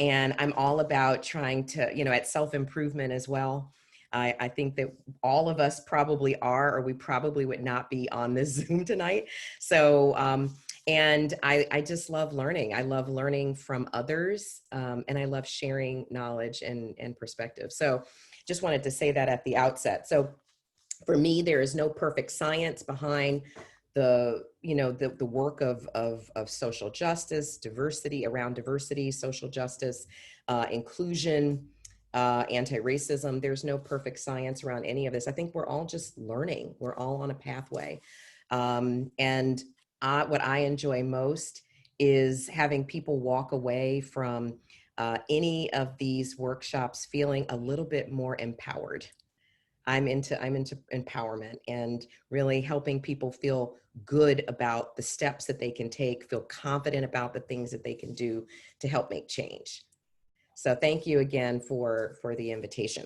And I'm all about trying to, at self-improvement as well. I think that all of us probably are, or we probably would not be on this Zoom tonight. So, and I just love learning. I love learning from others, and I love sharing knowledge and perspective. So just wanted to say that at the outset. So for me, there is no perfect science behind the work of social justice, diversity, social justice, inclusion, anti-racism. There's no perfect science around any of this. I think we're all just learning. We're all on a pathway. And what I enjoy most is having people walk away from any of these workshops feeling a little bit more empowered. I'm into empowerment and really helping people feel good about the steps that they can take, feel confident about the things that they can do to help make change. So thank you again for the invitation.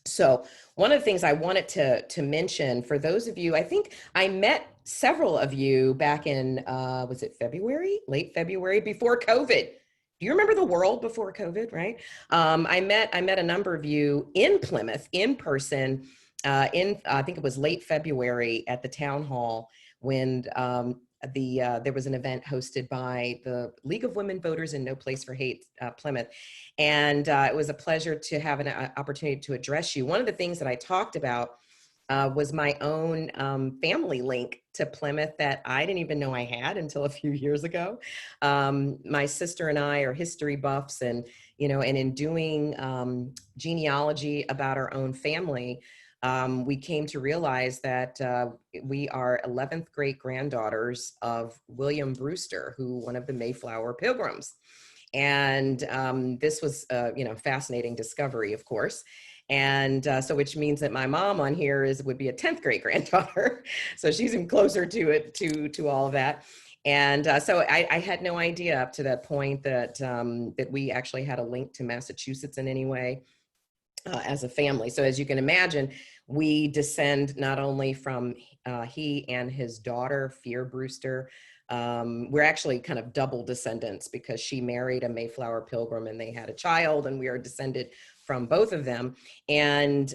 So one of the things I wanted to mention for those of you, I think I met several of you back in, was it February, late February, before COVID. Do you remember the world before COVID, right? I met a number of you in Plymouth in person I think it was late February at the town hall when there was an event hosted by the League of Women Voters in No Place for Hate, Plymouth. And it was a pleasure to have an opportunity to address you. One of the things that I talked about was my own family link to Plymouth that I didn't even know I had until a few years ago. My sister and I are history buffs, and in doing genealogy about our own family, we came to realize that we are 11th great granddaughters of William Brewster, who one of the Mayflower Pilgrims. And this was, fascinating discovery, of course. And so which means that my mom on here would be a 10th great granddaughter. So she's even closer to it, to all of that. And so I had no idea up to that point that that we actually had a link to Massachusetts in any way as a family. So as you can imagine, we descend not only from he and his daughter, Fear Brewster. We're actually kind of double descendants because she married a Mayflower Pilgrim and they had a child, and we are descended from both of them. And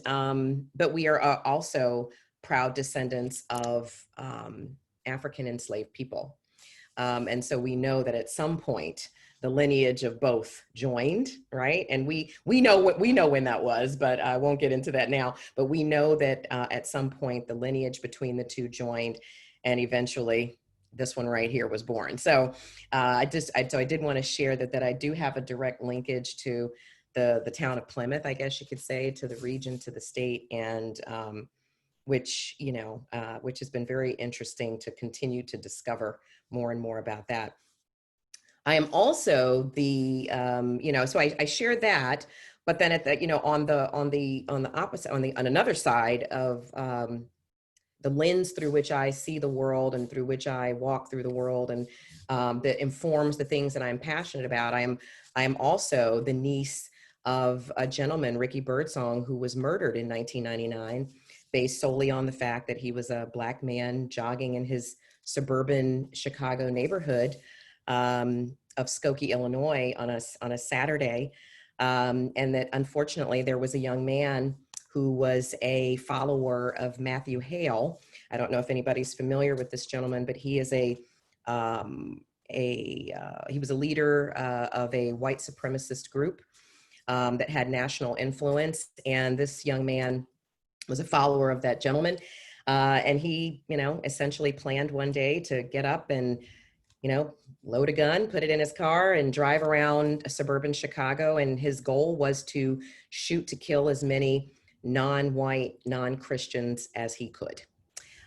but we are also proud descendants of African enslaved people. And so we know that at some point the lineage of both joined, right? And we know when that was, but I won't get into that now. But we know that at some point the lineage between the two joined, and eventually this one right here was born. So I did want to share that I do have a direct linkage to the town of Plymouth, I guess you could say, to the region, to the state, and which has been very interesting to continue to discover more and more about that. I am also the, so I shared that, but then at the, on another side of the lens through which I see the world and through which I walk through the world, and that informs the things that I'm passionate about. I am also the niece of a gentleman, Ricky Birdsong, who was murdered in 1999, based solely on the fact that he was a Black man jogging in his suburban Chicago neighborhood of Skokie, Illinois on a Saturday. And that unfortunately there was a young man who was a follower of Matthew Hale. I don't know if anybody's familiar with this gentleman, but he is he was a leader of a white supremacist group that had national influence. And this young man was a follower of that gentleman. And he, essentially planned one day to get up and, load a gun, put it in his car, and drive around suburban Chicago. And his goal was to shoot to kill as many non-white, non-Christians as he could.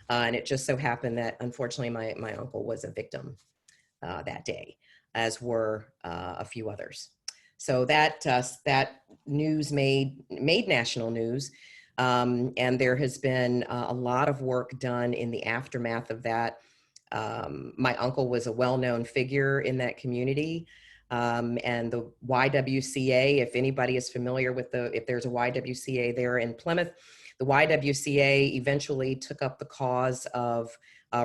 And it just so happened that, unfortunately, my uncle was a victim that day, as were a few others. So that news made national news. And there has been a lot of work done in the aftermath of that. My uncle was a well-known figure in that community. And the YWCA, if anybody is familiar with if there's a YWCA there in Plymouth, the YWCA eventually took up the cause of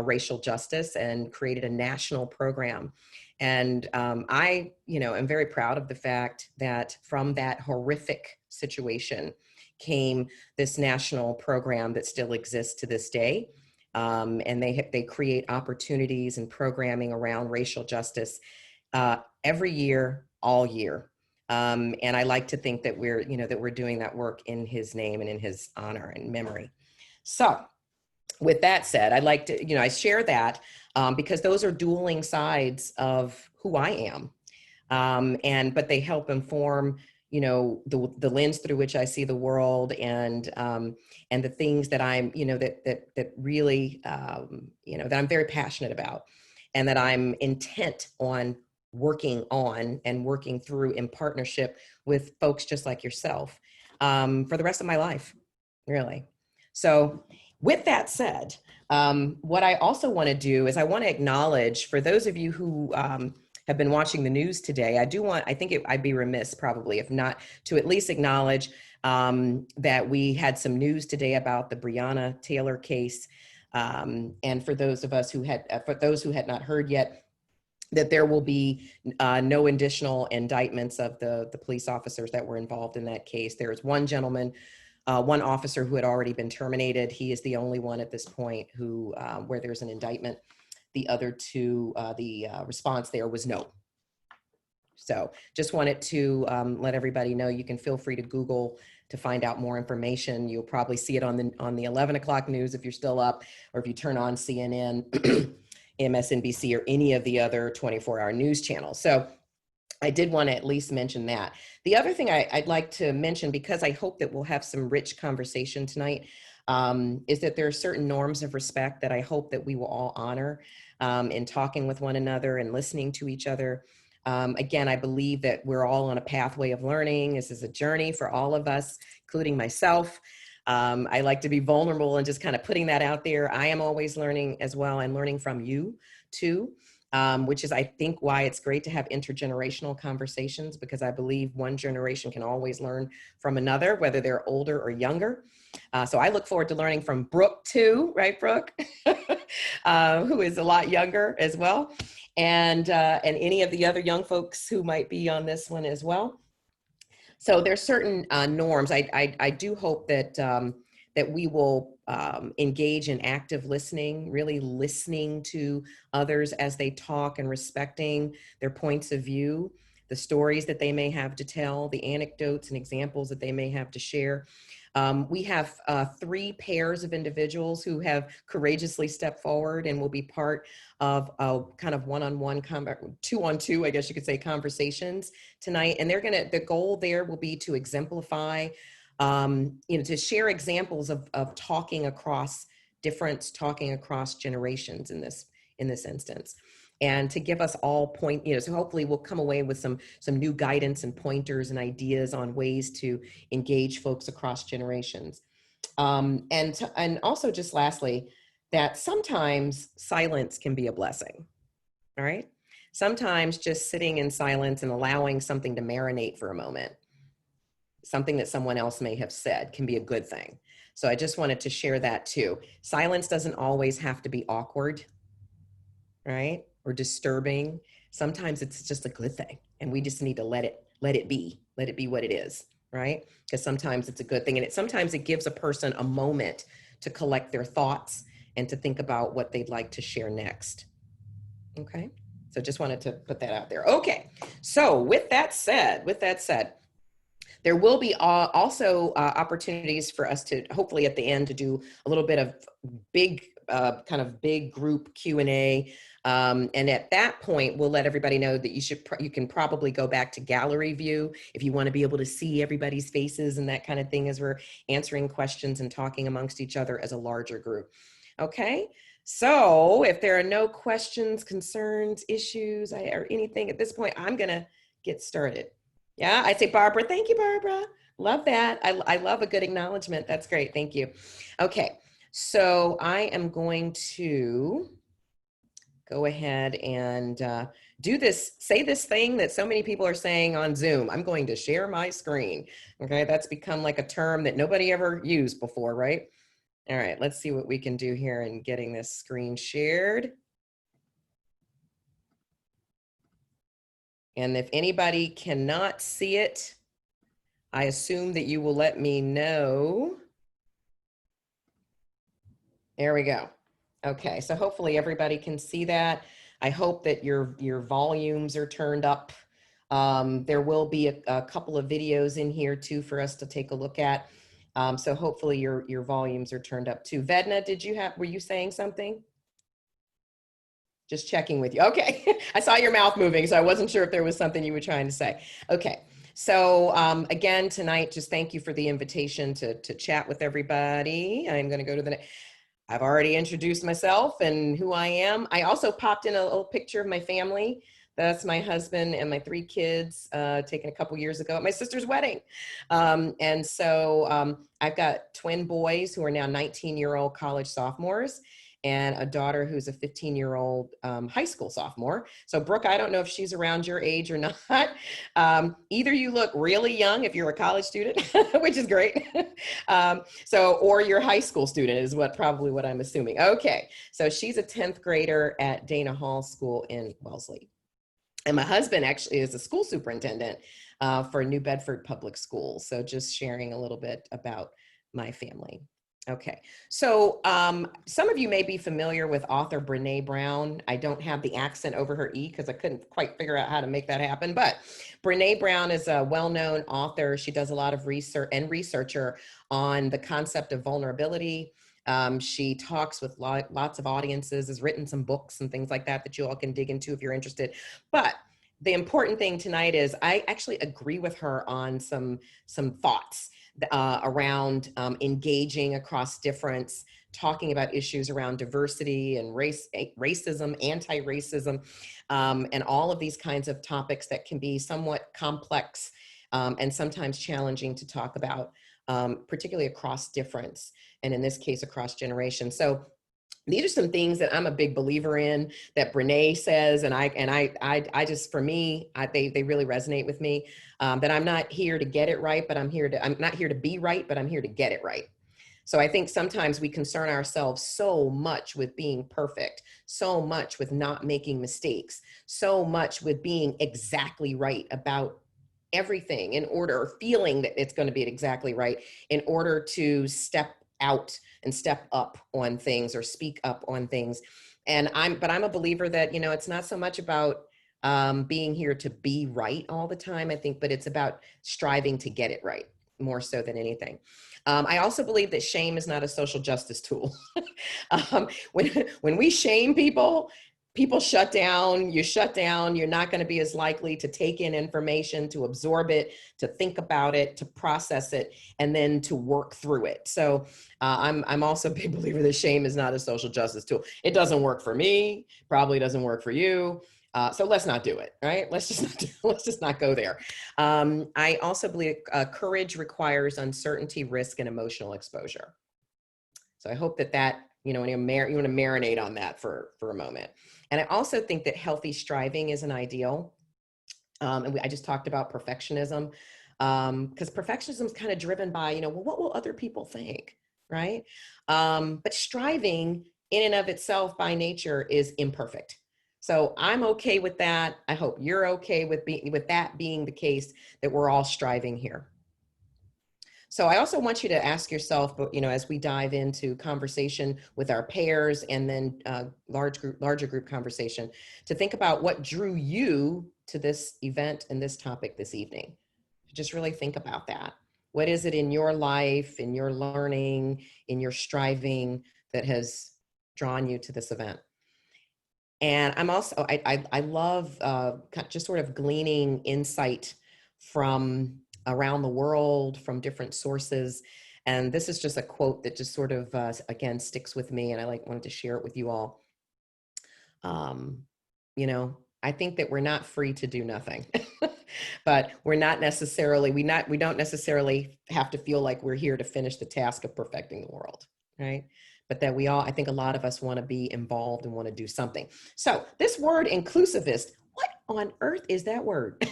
racial justice and created a national program. And I, am very proud of the fact that from that horrific situation came this national program that still exists to this day. And they create opportunities and programming around racial justice every year, all year. And I like to think that we're doing that work in his name and in his honor and memory. So with that said, I'd like to, I share that because those are dueling sides of who I am. But they help inform, the lens through which I see the world, and the things that I'm, that really, that I'm very passionate about, and that I'm intent on working through in partnership with folks just like yourself for the rest of my life, really. So with that said, what I also want to do is I want to acknowledge, for those of you who have been watching the news today, I'd be remiss probably if not to at least acknowledge that we had some news today about the Breonna Taylor case. And for those who had not heard yet, that there will be no additional indictments of the police officers that were involved in that case. There is one gentleman, one officer who had already been terminated. He is the only one at this point who, where there's an indictment. The other two, the response there was no. So just wanted to let everybody know. You can feel free to Google to find out more information. You'll probably see it on the 11 o'clock news if you're still up, or if you turn on CNN, MSNBC, or any of the other 24-hour news channels. So I did want to at least mention that. The other thing I'd like to mention, because I hope that we'll have some rich conversation tonight, is that there are certain norms of respect that I hope that we will all honor in talking with one another and listening to each other. Again, I believe that we're all on a pathway of learning. This is a journey for all of us, including myself. I like to be vulnerable and just kind of putting that out there. I am always learning as well, and learning from you too, which is, I think, why it's great to have intergenerational conversations, because I believe one generation can always learn from another, whether they're older or younger. So I look forward to learning from Brooke too, right, Brooke? Who is a lot younger as well. And any of the other young folks who might be on this one as well. So there's certain norms. I do hope that that we will engage in active listening, really listening to others as they talk and respecting their points of view, the stories that they may have to tell, the anecdotes and examples that they may have to share. We have 3 pairs of individuals who have courageously stepped forward and will be part of a kind of one-on-one, 2-on-2, I guess you could say, conversations tonight. And the goal there will be to exemplify, to share examples of talking across difference, talking across generations in this instance. And to give us all so hopefully we'll come away with some new guidance and pointers and ideas on ways to engage folks across generations. And also, just lastly, that sometimes silence can be a blessing, all right? Sometimes just sitting in silence and allowing something to marinate for a moment, something that someone else may have said, can be a good thing. So I just wanted to share that too. Silence doesn't always have to be awkward, right? Or disturbing. Sometimes it's just a good thing, and we just need to let it be what it is, right? Because sometimes it's a good thing, and sometimes it gives a person a moment to collect their thoughts and to think about what they'd like to share next. Okay, so just wanted to put that out there. Okay, so with that said, there will be also opportunities for us to hopefully at the end to do a little bit of kind of big group Q&A. And at that point, we'll let everybody know that you can probably go back to gallery view if you want to be able to see everybody's faces and that kind of thing as we're answering questions and talking amongst each other as a larger group. Okay, so if there are no questions, concerns, issues, or anything at this point, I'm gonna get started. Yeah, I say Barbara. Thank you, Barbara. Love that. I love a good acknowledgement. That's great. Thank you. Okay, so I am going to go ahead and say this thing that so many people are saying on Zoom. I'm going to share my screen. Okay, that's become like a term that nobody ever used before, right? All right, let's see what we can do here in getting this screen shared. And if anybody cannot see it, I assume that you will let me know. There we go. Okay, so hopefully everybody can see that. I hope that your volumes are turned up. There will be a couple of videos in here too for us to take a look at. So hopefully your volumes are turned up too. Vedna, were you saying something? Just checking with you. Okay, I saw your mouth moving, so I wasn't sure if there was something you were trying to say. Okay, so again, tonight, just thank you for the invitation to chat with everybody. I'm gonna go to the next. I've already introduced myself and who I am. I also popped in a little picture of my family. That's my husband and my 3 kids, taken a couple years ago at my sister's wedding. And so I've got twin boys who are now 19-year-old college sophomores, and a daughter who's a 15-year-old high school sophomore. So Brooke, I don't know if she's around your age or not. Either you look really young if you're a college student, which is great. Or you're a high school student is probably what I'm assuming. Okay, so she's a 10th grader at Dana Hall School in Wellesley. And my husband actually is a school superintendent for New Bedford Public Schools. So just sharing a little bit about my family. Okay, so some of you may be familiar with author BRENE Brown. I don't have the accent over her E because I couldn't quite figure out how to make that happen, but BRENE Brown is a well-known author. She does a lot of research and researcher on the concept of vulnerability. She talks with lots of audiences, has written some books and things like that you all can dig into if you're interested. But the important thing tonight is I actually agree with her on some thoughts around engaging across difference, talking about issues around diversity and racism, anti-racism, and all of these kinds of topics that can be somewhat complex and sometimes challenging to talk about, particularly across difference, and in this case, across generations. So these are some things that I'm a big believer in that BRENE says, and I just, for me, they really resonate with me. That I'm not here to get it right, but I'm not here to be right, but I'm here to get it right. So I think sometimes we concern ourselves so much with being perfect, so much with not making mistakes, so much with being exactly right about everything in order, or feeling that it's going to be exactly right in order to step out and step up on things or speak up on things. And I'm a believer that, it's not so much about being here to be right all the time, I think, but it's about striving to get it right more so than anything. I also believe that shame is not a social justice tool. When we shame people shut down, you're not going to be as likely to take in information, to absorb it, to think about it, to process it, and then to work through it. So I'm also a big believer that shame is not a social justice tool. It doesn't work for me, probably doesn't work for you. So let's not do it, right? Let's just not go there. I also believe courage requires uncertainty, risk, and emotional exposure. So I hope that you want to marinate on that for a moment. And I also think that healthy striving is an ideal. And I just talked about perfectionism, because perfectionism is kind of driven by, well, what will other people think, right? But striving in and of itself by nature is imperfect. So I'm okay with that. I hope you're okay with that being the case, that we're all striving here. So I also want you to ask yourself, as we dive into conversation with our pairs and then larger group conversation, to think about what drew you to this event and this topic this evening. Just really think about that. What is it in your life, in your learning, in your striving that has drawn you to this event? And I'm also, I love just sort of gleaning insight from around the world, from different sources. And this is just a quote that just sort of, again, sticks with me, and I wanted to share it with you all. I think that we're not free to do nothing, but we're not necessarily, we don't necessarily have to feel like we're here to finish the task of perfecting the world, right? But that I think a lot of us want to be involved and want to do something. So this word inclusivist, what on earth is that word?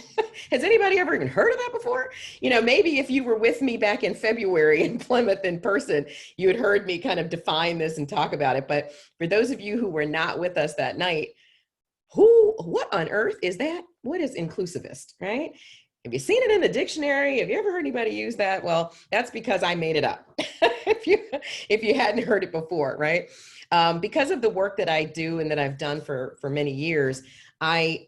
Has anybody ever even heard of that before? Maybe if you were with me back in February in Plymouth in person, you had heard me kind of define this and talk about it. But for those of you who were not with us that night, who what on earth is that? What is inclusivist, right? Have you seen it in the dictionary? Have you ever heard anybody use that? Well, that's because I made it up. if you hadn't heard it before, right? Because of the work that I do and that I've done for many years, I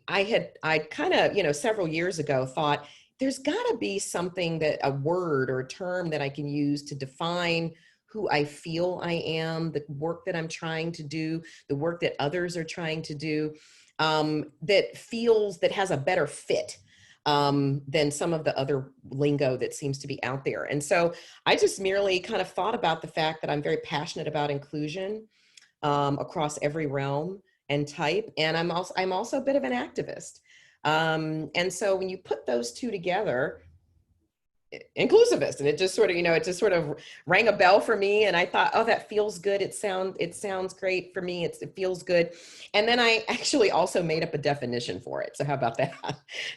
kind of, several years ago thought there's got to be something, that a word or a term that I can use to define who I feel I am, the work that I'm trying to do, the work that others are trying to do, that has a better fit than some of the other lingo that seems to be out there. And so I just merely kind of thought about the fact that I'm very passionate about inclusion across every realm and type. And I'm also a bit of an activist. And so when you put those two together, inclusivist, and it just sort of, it just sort of rang a bell for me. And I thought, oh, that feels good. It sounds great for me. It feels good. And then I actually also made up a definition for it. So how about that?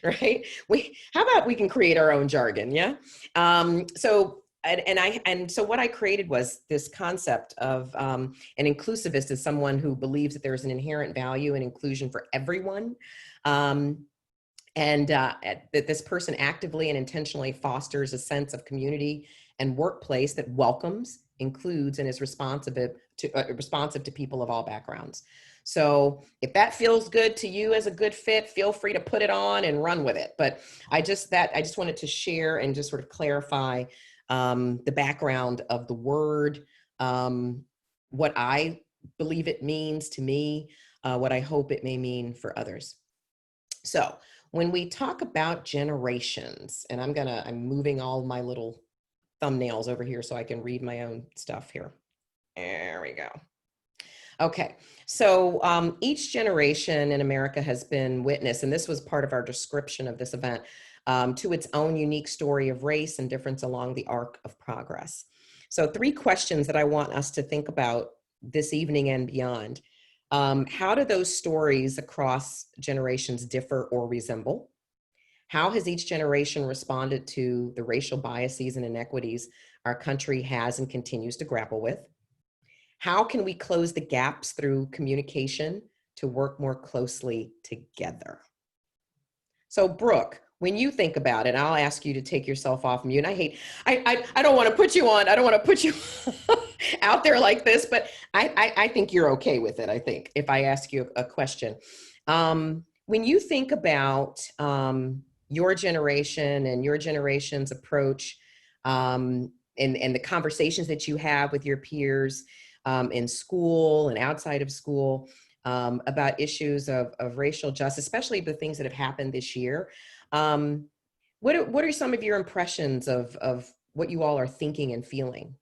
Right? How about we can create our own jargon? Yeah. So what I created was this concept of an inclusivist is someone who believes that there's an inherent value in inclusion for everyone. And that this person actively and intentionally fosters a sense of community and workplace that welcomes, includes, and is responsive to people of all backgrounds. So if that feels good to you as a good fit, feel free to put it on and run with it. But I just wanted to share and just sort of clarify the background of the word, what I believe it means to me, what I hope it may mean for others. So when we talk about generations, and I'm moving all my little thumbnails over here so I can read my own stuff here. There we go. Okay, so each generation in America has been witness, and this was part of our description of this event, to its own unique story of race and difference along the arc of progress. So 3 questions that I want us to think about this evening and beyond. How do those stories across generations differ or resemble? How has each generation responded to the racial biases and inequities our country has and continues to grapple with? How can we close the gaps through communication to work more closely together? So Brooke, when you think about it, I'll ask you to take yourself off mute. I don't want to put you on, I don't want to put you out there like this, but I think you're okay with it, I think, if I ask you a question. When you think about your generation and your generation's approach and the conversations that you have with your peers in school and outside of school, about issues of racial justice, especially the things that have happened this year. What are some of your impressions of what you all are thinking and feeling?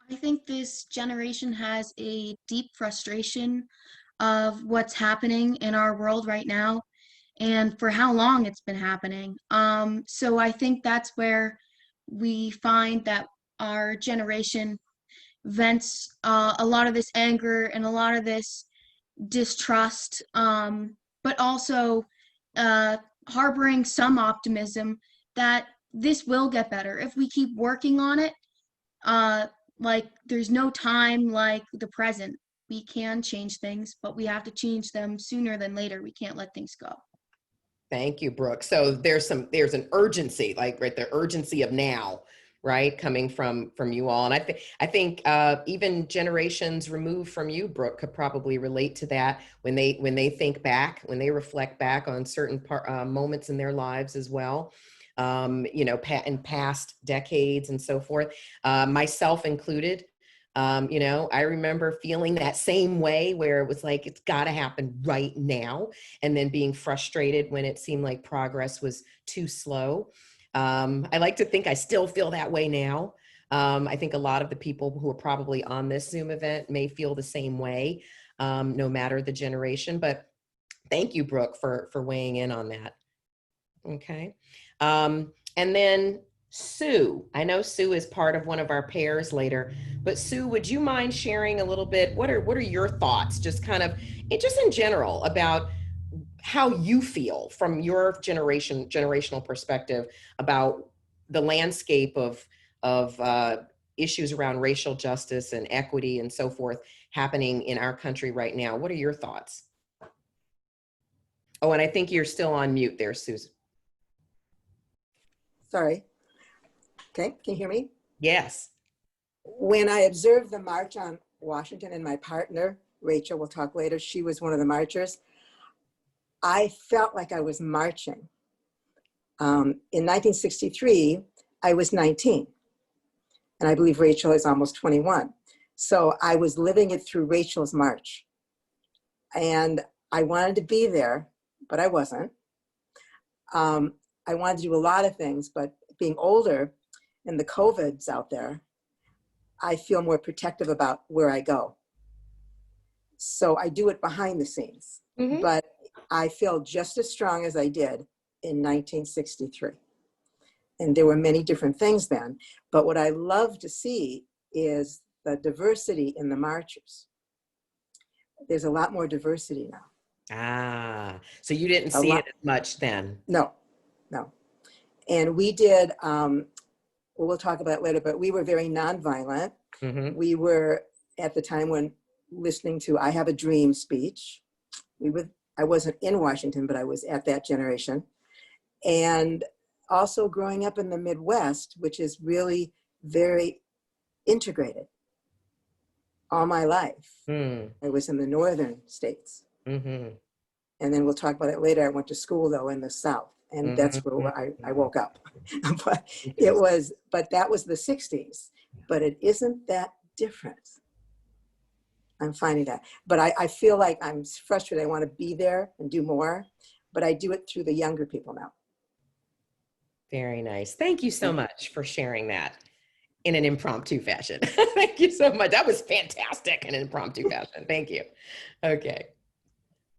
I think this generation has a deep frustration of what's happening in our world right now and for how long it's been happening. So I think that's where we find that our generation vents a lot of this anger and a lot of this distrust, but also harboring some optimism that this will get better if we keep working on it. Like there's no time like the present. We can change things, but we have to change them sooner than later. We can't let things go. Thank you, Brooke. So there's an urgency, like right, the urgency of now, right, coming from you all. And I think even generations removed from you, Brooke, could probably relate to that when they think back, when they reflect back on certain moments in their lives as well. In past decades and so forth, myself included. I remember feeling that same way where it was like, it's got to happen right now. And then being frustrated when it seemed like progress was too slow. I like to think I still feel that way now. I think a lot of the people who are probably on this Zoom event may feel the same way, no matter the generation. But thank you, Brooke, for weighing in on that. Okay. And then Sue, I know Sue is part of one of our pairs later, but Sue, would you mind sharing a little bit? What are your thoughts, just kind of, just in general, about how you feel from your generational perspective about the landscape of issues around racial justice and equity and so forth happening in our country right now? What are your thoughts? Oh, and I think you're still on mute there, Susan. Sorry. Okay, can you hear me? Yes. When I observed the March on Washington, and my partner, Rachel, we'll talk later, she was one of the marchers, I felt like I was marching. In 1963, I was 19, and I believe Rachel is almost 21. So I was living it through Rachel's march. And I wanted to be there, but I wasn't. I wanted to do a lot of things, but being older and the COVID's out there, I feel more protective about where I go. So I do it behind the scenes, but I feel just as strong as I did in 1963. And there were many different things then, but what I love to see is the diversity in the marchers. There's a lot more diversity now. Ah, so you didn't see it as much then? No. And we did, we'll talk about it later, but we were very nonviolent. We were, at the time when listening to I Have a Dream speech, I wasn't in Washington, but I was at that generation. And also growing up in the Midwest, which is really very integrated. All my life, I was in the northern states. And then we'll talk about it later. I went to school though in the South, and that's where I woke up. But that was the 60s, but it isn't that different. I'm finding that. But I feel like I'm frustrated. I want to be there and do more, but I do it through the younger people now. Very nice. Thank you so much for sharing that in an impromptu fashion. Thank you so much. That was fantastic in an impromptu fashion. Thank you. Okay.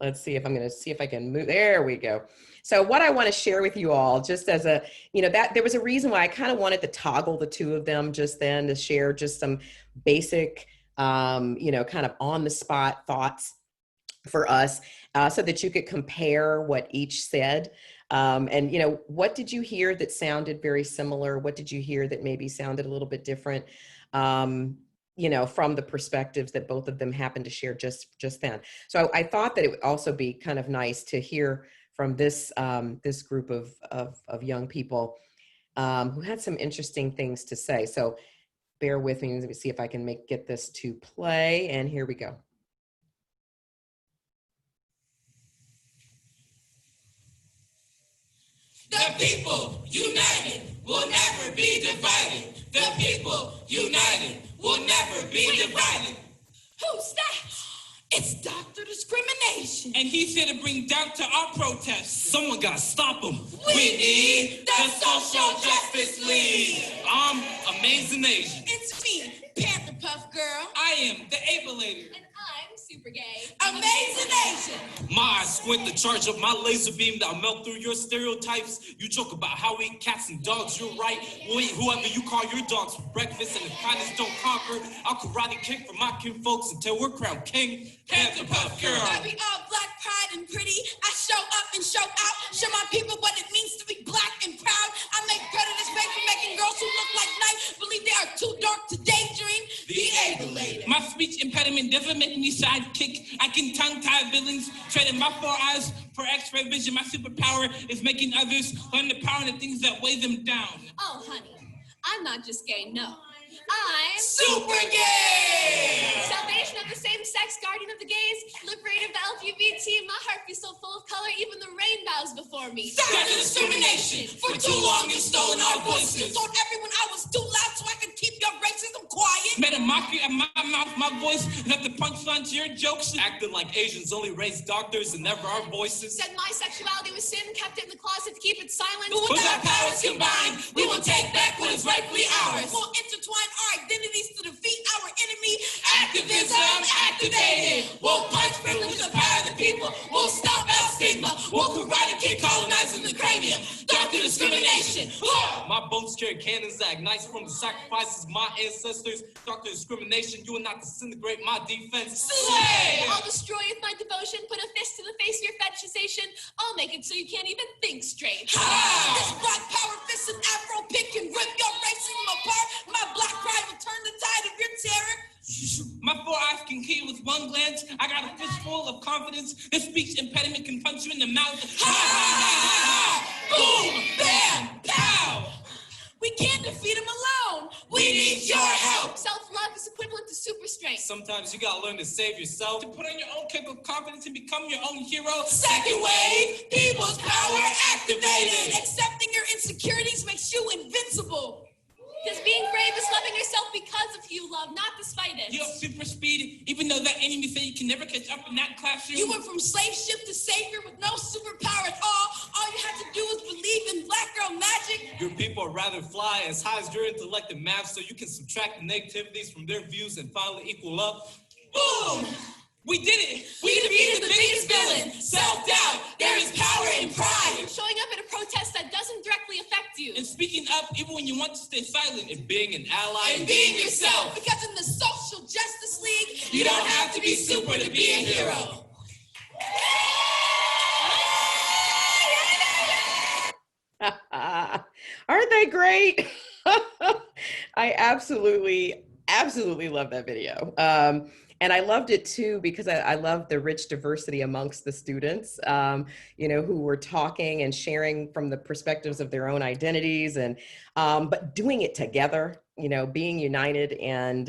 Let's see if I'm going to see if I can move. There we go. So what I want to share with you all, just as a, that there was a reason why I kind of wanted to toggle the two of them just then to share just some basic, kind of on the spot thoughts for us so that you could compare what each said. And, what did you hear that sounded very similar? What did you hear that maybe sounded a little bit different? From the perspectives that both of them happened to share just then. So I thought that it would also be kind of nice to hear from this group of young people who had some interesting things to say. So bear with me. Let me see if I can get this to play. And here we go. The people united will never be divided. The people united will never be divided. Who's that? It's Dr. Discrimination. And he's here to bring doubt to our protests. Someone gotta stop him. We need the Social Justice League. I'm Amazing Asian. It's me, Panther Puff Girl. I am the Ableator. And I'm super gay. Amazing Asian. My squint the charge of my laser beam that'll melt through your stereotypes. You joke about how we eat cats and dogs, you're right. We'll eat whoever you call your dogs for breakfast, and if kindness don't conquer, I'll karate kick for my kin folks until we're crowned king. Panther Puff Girl. I be all black, pride, and pretty. I show up and show out. Show my people what it means to be black and proud. I make bread in this paper, making girls who look like night believe they are too dark to daydream. The Ableator. My speech impediment doesn't make me sidekick. I can tongue-tie villains, trading my 4 eyes for X-ray vision. My superpower is making others learn the power of the things that weigh them down. Oh, honey, I'm not just gay, no. I'm super gay! Salvation of the same-sex, guardian of the gays, liberator of the LGBT. My heart be so full of color, even the rain bows before me. Stop the discrimination! For too long you've stolen our voices. Told everyone I was too loud so I could keep your racism quiet. Made a mockery of my mouth, my voice, and at the punchline to your jokes. Acting like Asians only raise doctors and never our voices. Said my sexuality was sin, kept it in the closet to keep it silent. But with our powers combined, we will take back what is rightfully ours. We'll intertwine our identities to defeat our enemy. Activism activated. We'll punch privilege with the power of the people. We'll stop our stigma. We'll karate kick colonizing the cranium. Dr. Discrimination. My boats carry cannons that ignites from the sacrifices of my ancestors. Dr. Discrimination, you will not disintegrate my defense. Slay! I'll destroy with my devotion. Put a fist to the face of your fetishization. I'll make it so you can't even think straight. This black power fist and afro pick can rip your racism apart. My black pride will turn the tide of your terror. My 4 eyes can kill with one glance. I got a fistful of confidence. This speech impediment can punch you in the mouth. mouth. Ha ha ha ha ha! Boom, bam, pow! We can't defeat him alone. We need your help. Self-love is equivalent to super strength. Sometimes you gotta learn to save yourself, To put on your own kick of confidence and become your own hero. Second wave, people's power activated. Accepting your insecurities makes you invincible. Because being brave is loving yourself because of who you love, not despite it. You have super speed, even though that enemy said you can never catch up in that classroom. You went from slave ship to savior with no superpower at all. All you had to do was believe in black girl magic. your people would rather fly as high as your intellect and math so you can subtract the negativities from their views and finally equal up. Boom! We did it! We defeated the biggest villain! Self-doubt! There is power in pride! Showing up at a protest that doesn't directly affect you. And speaking up even when you want to stay silent. And being an ally. And being yourself! Because in the Social Justice League, you don't have to be super to be a hero. Aren't they great? I absolutely love that video. And I loved it too, because I love the rich diversity amongst the students, who were talking and sharing from the perspectives of their own identities, and but doing it together, being united and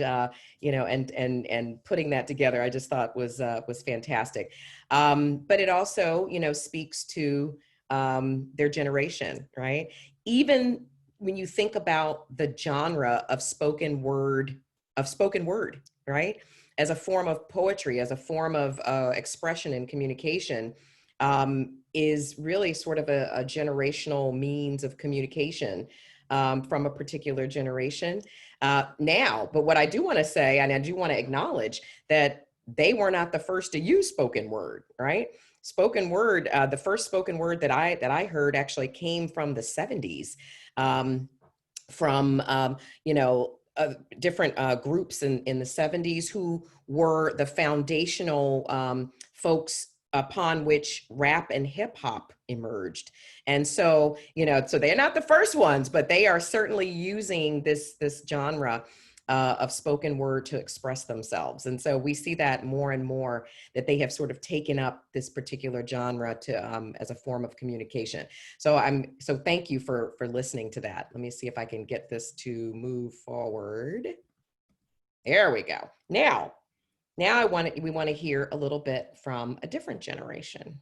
putting that together, I just thought was fantastic. But it also, speaks to their generation, right? Even when you think about the genre of spoken word, right? As a form of poetry, as a form of expression and communication, is really sort of a generational means of communication from a particular generation now. But what I do want to say, and I do want to acknowledge that they were not the first to use spoken word, right? Spoken word, the first spoken word that I heard actually came from the 70s, from different groups in the 70s who were the foundational folks upon which rap and hip hop emerged. And so, so they're not the first ones, but they are certainly using this genre of spoken word to express themselves. And so we see that more and more, that they have sort of taken up this particular genre to as a form of communication. So thank you for listening to that. Let me see if I can get this to move forward. There we go. Now we want to hear a little bit from a different generation.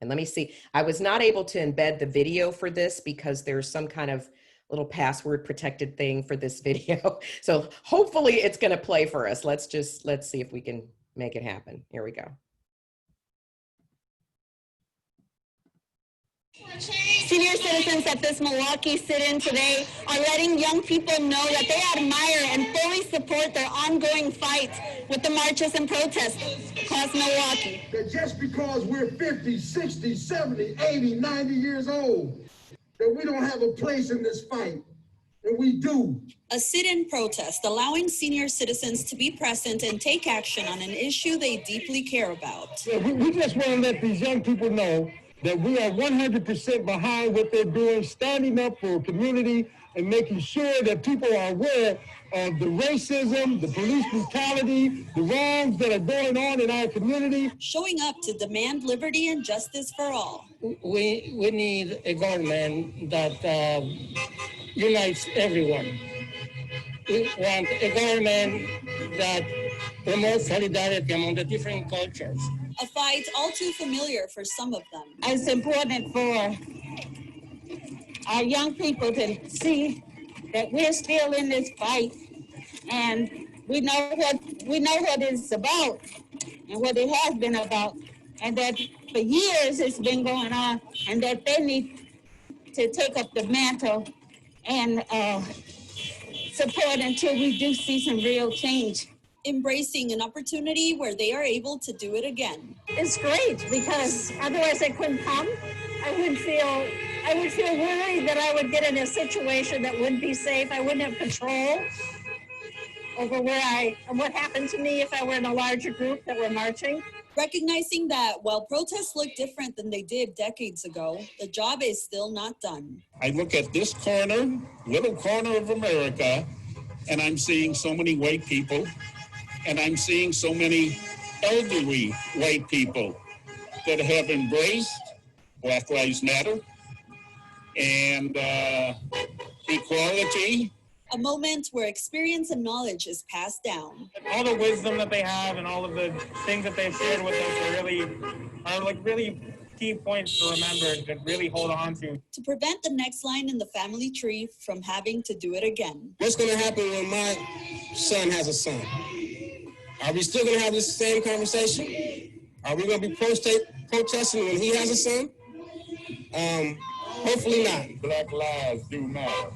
And let me see, I was not able to embed the video for this because there's some kind of little password protected thing for this video. So hopefully it's going to play for us. Let's see if we can make it happen. Here we go. Senior citizens at this Milwaukee sit-in today are letting young people know that they admire and fully support their ongoing fight with the marches and protests across Milwaukee. That just because we're 50, 60, 70, 80, 90 years old, that we don't have a place in this fight, and we do. A sit-in protest allowing senior citizens to be present and take action on an issue they deeply care about. Yeah, we just want to let these young people know that we are 100% behind what they're doing, standing up for community and making sure that people are aware of the racism, the police brutality, the wrongs that are going on in our community. Showing up to demand liberty and justice for all. We need a government that unites everyone. We want a government that promotes solidarity among the different cultures. A fight all too familiar for some of them. It's important for our young people to see that we're still in this fight, and we know what it's about and what it has been about, and that for years it's been going on, and that they need to take up the mantle and support until we do see some real change. Embracing an opportunity where they are able to do it again. It's great, because otherwise I couldn't come. I would feel worried that I would get in a situation that wouldn't be safe. I wouldn't have control over what happened to me if I were in a larger group that were marching. Recognizing that while protests look different than they did decades ago, the job is still not done. I look at this little corner of America, and I'm seeing so many white people, and I'm seeing so many elderly white people. that have embraced Black Lives Matter and equality. A moment where experience and knowledge is passed down. All the wisdom that they have and all of the things that they've shared with us are like really key points to remember, to really hold on to prevent the next line in the family tree from having to do it again. What's going to happen when my son has a son? Are we still going to have this same conversation? Are we going to be protesting when he has a son? Hopefully not. Black lives do matter.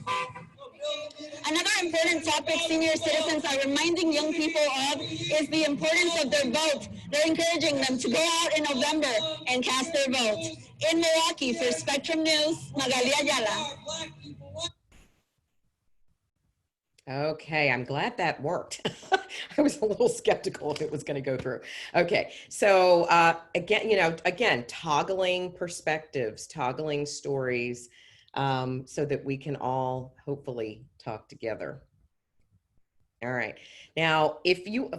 Another important topic senior citizens are reminding young people of is the importance of their vote. They're encouraging them to go out in November and cast their vote. In Milwaukee, for Spectrum News, Magali Ayala. Okay, I'm glad that worked. I was a little skeptical if it was going to go through. Okay, so again, toggling perspectives, toggling stories, so that we can all hopefully talk together. All right. Now,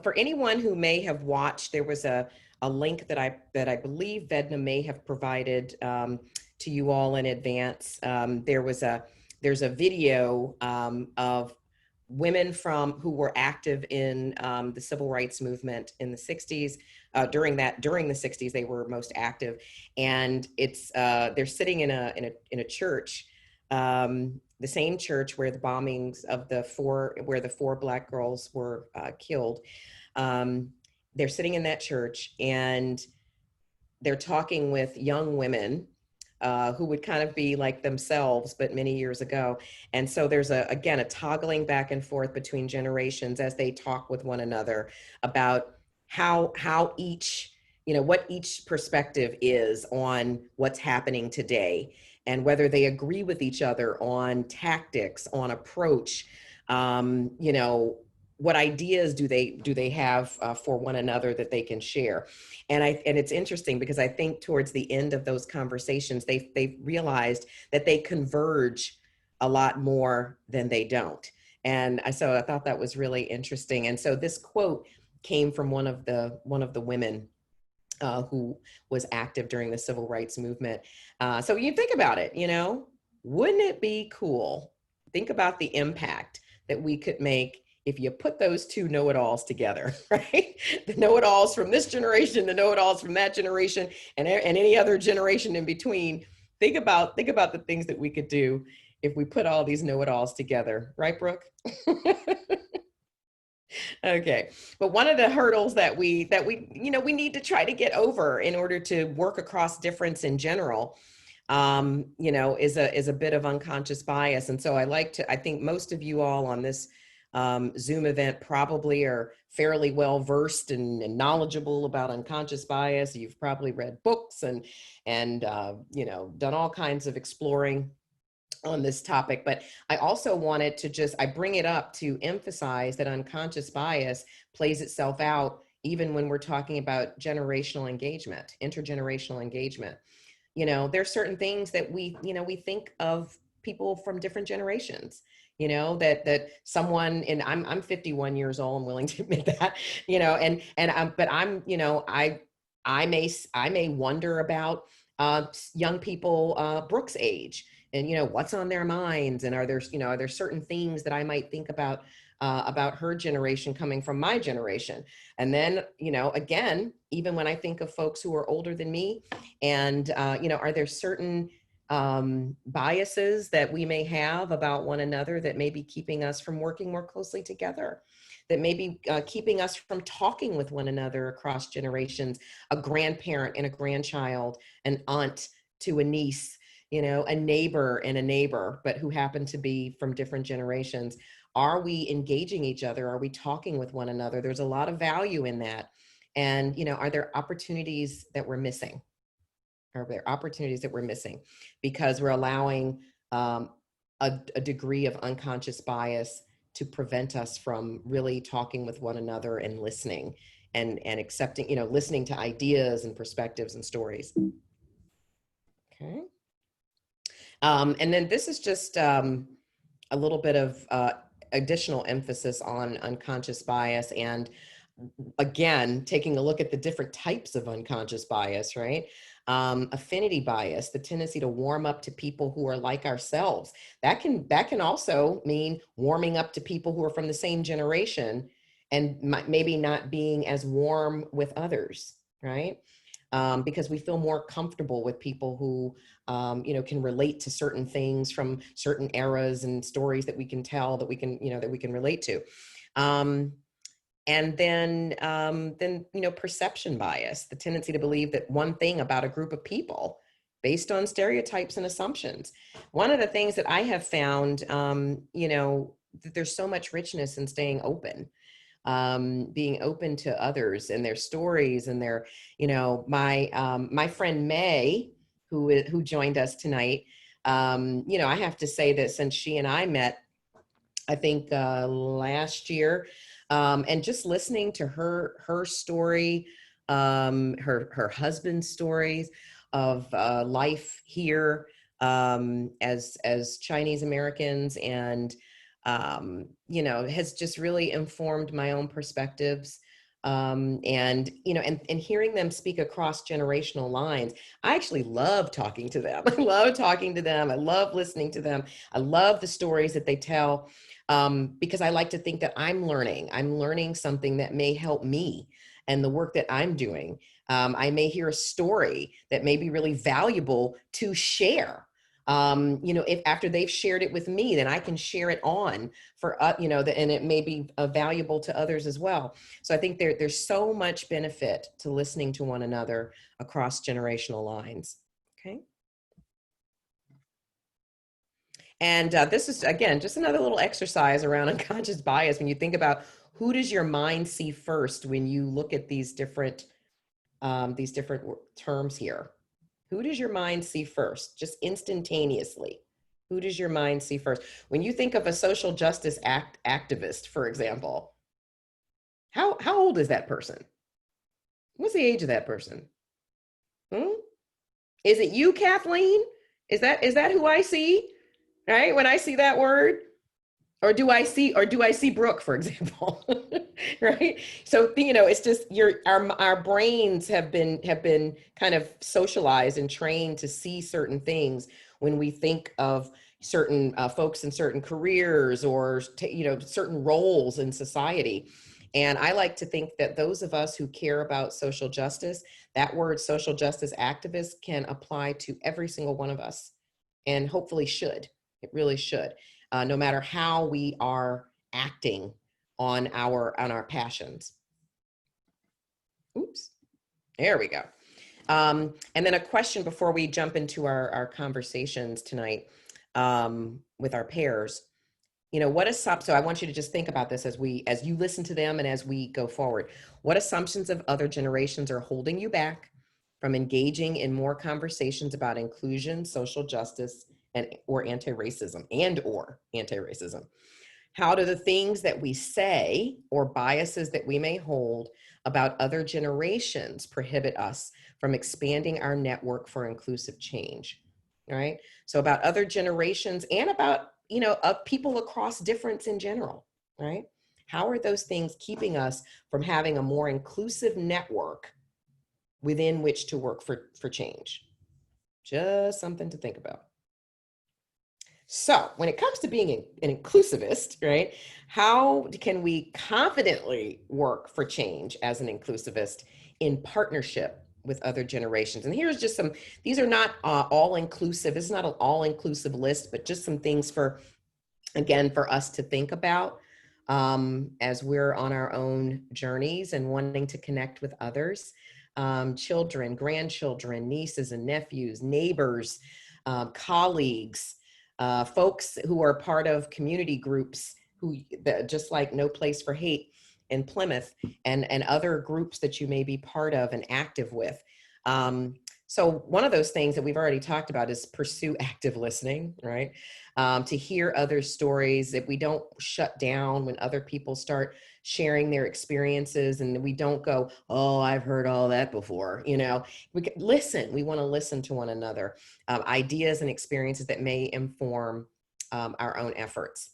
for anyone who may have watched, there was a link that I believe Vedna may have provided to you all in advance. There's a video of women who were active in the civil rights movement in the 60s. During the 60s, they were most active, and they're sitting in a church, the same church where the bombings of where the 4 Black girls were killed. They're sitting in that church and they're talking with young women who would kind of be like themselves, but many years ago. And so there's a toggling back and forth between generations as they talk with one another about how each, what each perspective is on what's happening today, and whether they agree with each other on tactics, on approach, what ideas do they have for one another that they can share. And it's interesting because I think towards the end of those conversations, they've realized that they converge a lot more than they don't. And so I thought that was really interesting. And so this quote came from one of the women who was active during the civil rights movement. So you think about it, wouldn't it be cool? Think about the impact that we could make if you put those two know-it-alls together, right? The know-it-alls from this generation, the know-it-alls from that generation, and any other generation in between. Think about the things that we could do if we put all these know-it-alls together, right, Brooke? Okay, but one of the hurdles that we need to try to get over in order to work across difference in general, is a bit of unconscious bias. And so I think most of you all on this Zoom event probably are fairly well versed and knowledgeable about unconscious bias. You've probably read books and done all kinds of exploring on this topic. But I also wanted to I bring it up to emphasize that unconscious bias plays itself out even when we're talking about generational engagement, intergenerational engagement. There's certain things that we think of people from different generations, that someone, and I'm 51 years old, I'm willing to admit that, but I may wonder about young people Brooke's age, and what's on their minds, and are there certain things that I might think about her generation coming from my generation. And then, again, even when I think of folks who are older than me, and are there certain biases that we may have about one another that may be keeping us from working more closely together, that may be keeping us from talking with one another across generations, a grandparent and a grandchild, an aunt to a niece, a neighbor and a neighbor, but who happen to be from different generations. Are we engaging each other? Are we talking with one another? There's a lot of value in that. And, are there opportunities that we're missing? Are there opportunities that we're missing because we're allowing a degree of unconscious bias to prevent us from really talking with one another and listening and accepting, listening to ideas and perspectives and stories. Okay. And then this is just a little bit of additional emphasis on unconscious bias. And again, taking a look at the different types of unconscious bias, right? Affinity bias, the tendency to warm up to people who are like ourselves. That can also mean warming up to people who are from the same generation and maybe not being as warm with others, right? Because we feel more comfortable with people who, can relate to certain things from certain eras and stories that we can tell, that we can relate to. And then, perception bias, the tendency to believe that one thing about a group of people based on stereotypes and assumptions. One of the things that I have found, that there's so much richness in staying open, being open to others and their stories and their, my friend May, who joined us tonight. I have to say that since she and I met, I think last year, and just listening to her story, her husband's stories of life here as Chinese Americans, and has just really informed my own perspectives. And hearing them speak across generational lines. I actually love talking to them. I love talking to them. I love listening to them. I love the stories that they tell, because I like to think that I'm learning something that may help me and the work that I'm doing. I may hear a story that may be really valuable to share. If after they've shared it with me, then I can share it on for, and it may be valuable to others as well. So I think there's so much benefit to listening to one another across generational lines. Okay. And this is, again, just another little exercise around unconscious bias. When you think about who does your mind see first when you look at these different terms here. Who does your mind see first? Just instantaneously. Who does your mind see first? When you think of a social justice activist, for example, how old is that person? What's the age of that person? Is it you, Kathleen? Is that who I see? Right? When I see that word? Or do I see Brooke, for example? Right? So, it's just our brains have been kind of socialized and trained to see certain things when we think of certain folks in certain careers or certain roles in society. And I like to think that those of us who care about social justice, that word social justice activist can apply to every single one of us, and hopefully should. It really should. No matter how we are acting on our passions. Oops, there we go. And then a question before we jump into our conversations tonight with our pairs. So I want you to just think about this as you listen to them and as we go forward. What assumptions of other generations are holding you back from engaging in more conversations about inclusion, social justice, or anti-racism? How do the things that we say or biases that we may hold about other generations prohibit us from expanding our network for inclusive change? All right. So about other generations and about, of people across difference in general, right? How are those things keeping us from having a more inclusive network within which to work for change? Just something to think about. So when it comes to being an inclusivist, right, how can we confidently work for change as an inclusivist in partnership with other generations? And here's just these are not all inclusive. This is not an all inclusive list, but just some things for us to think about as we're on our own journeys and wanting to connect with others, children, grandchildren, nieces and nephews, neighbors, colleagues, folks who are part of community groups just like No Place for Hate in Plymouth, and other groups that you may be part of and active with. So one of those things that we've already talked about is pursue active listening, right? To hear other stories, that we don't shut down when other people start sharing their experiences, and we don't go, oh, I've heard all that before. We can listen. We want to listen to one another, ideas and experiences that may inform our own efforts.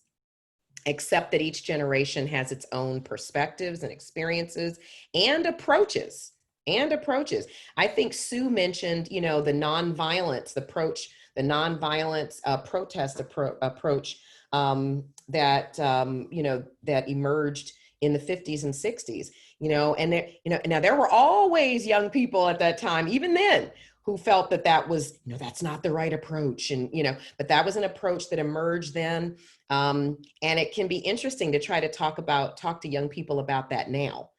accept that each generation has its own perspectives and experiences and approaches. I think Sue mentioned, the nonviolence the nonviolence protest approach that that emerged in the 50s and 60s. And there, now there were always young people at that time, even then, who felt that was, that's not the right approach. And, but that was an approach that emerged then. And it can be interesting to try to talk to young people about that now.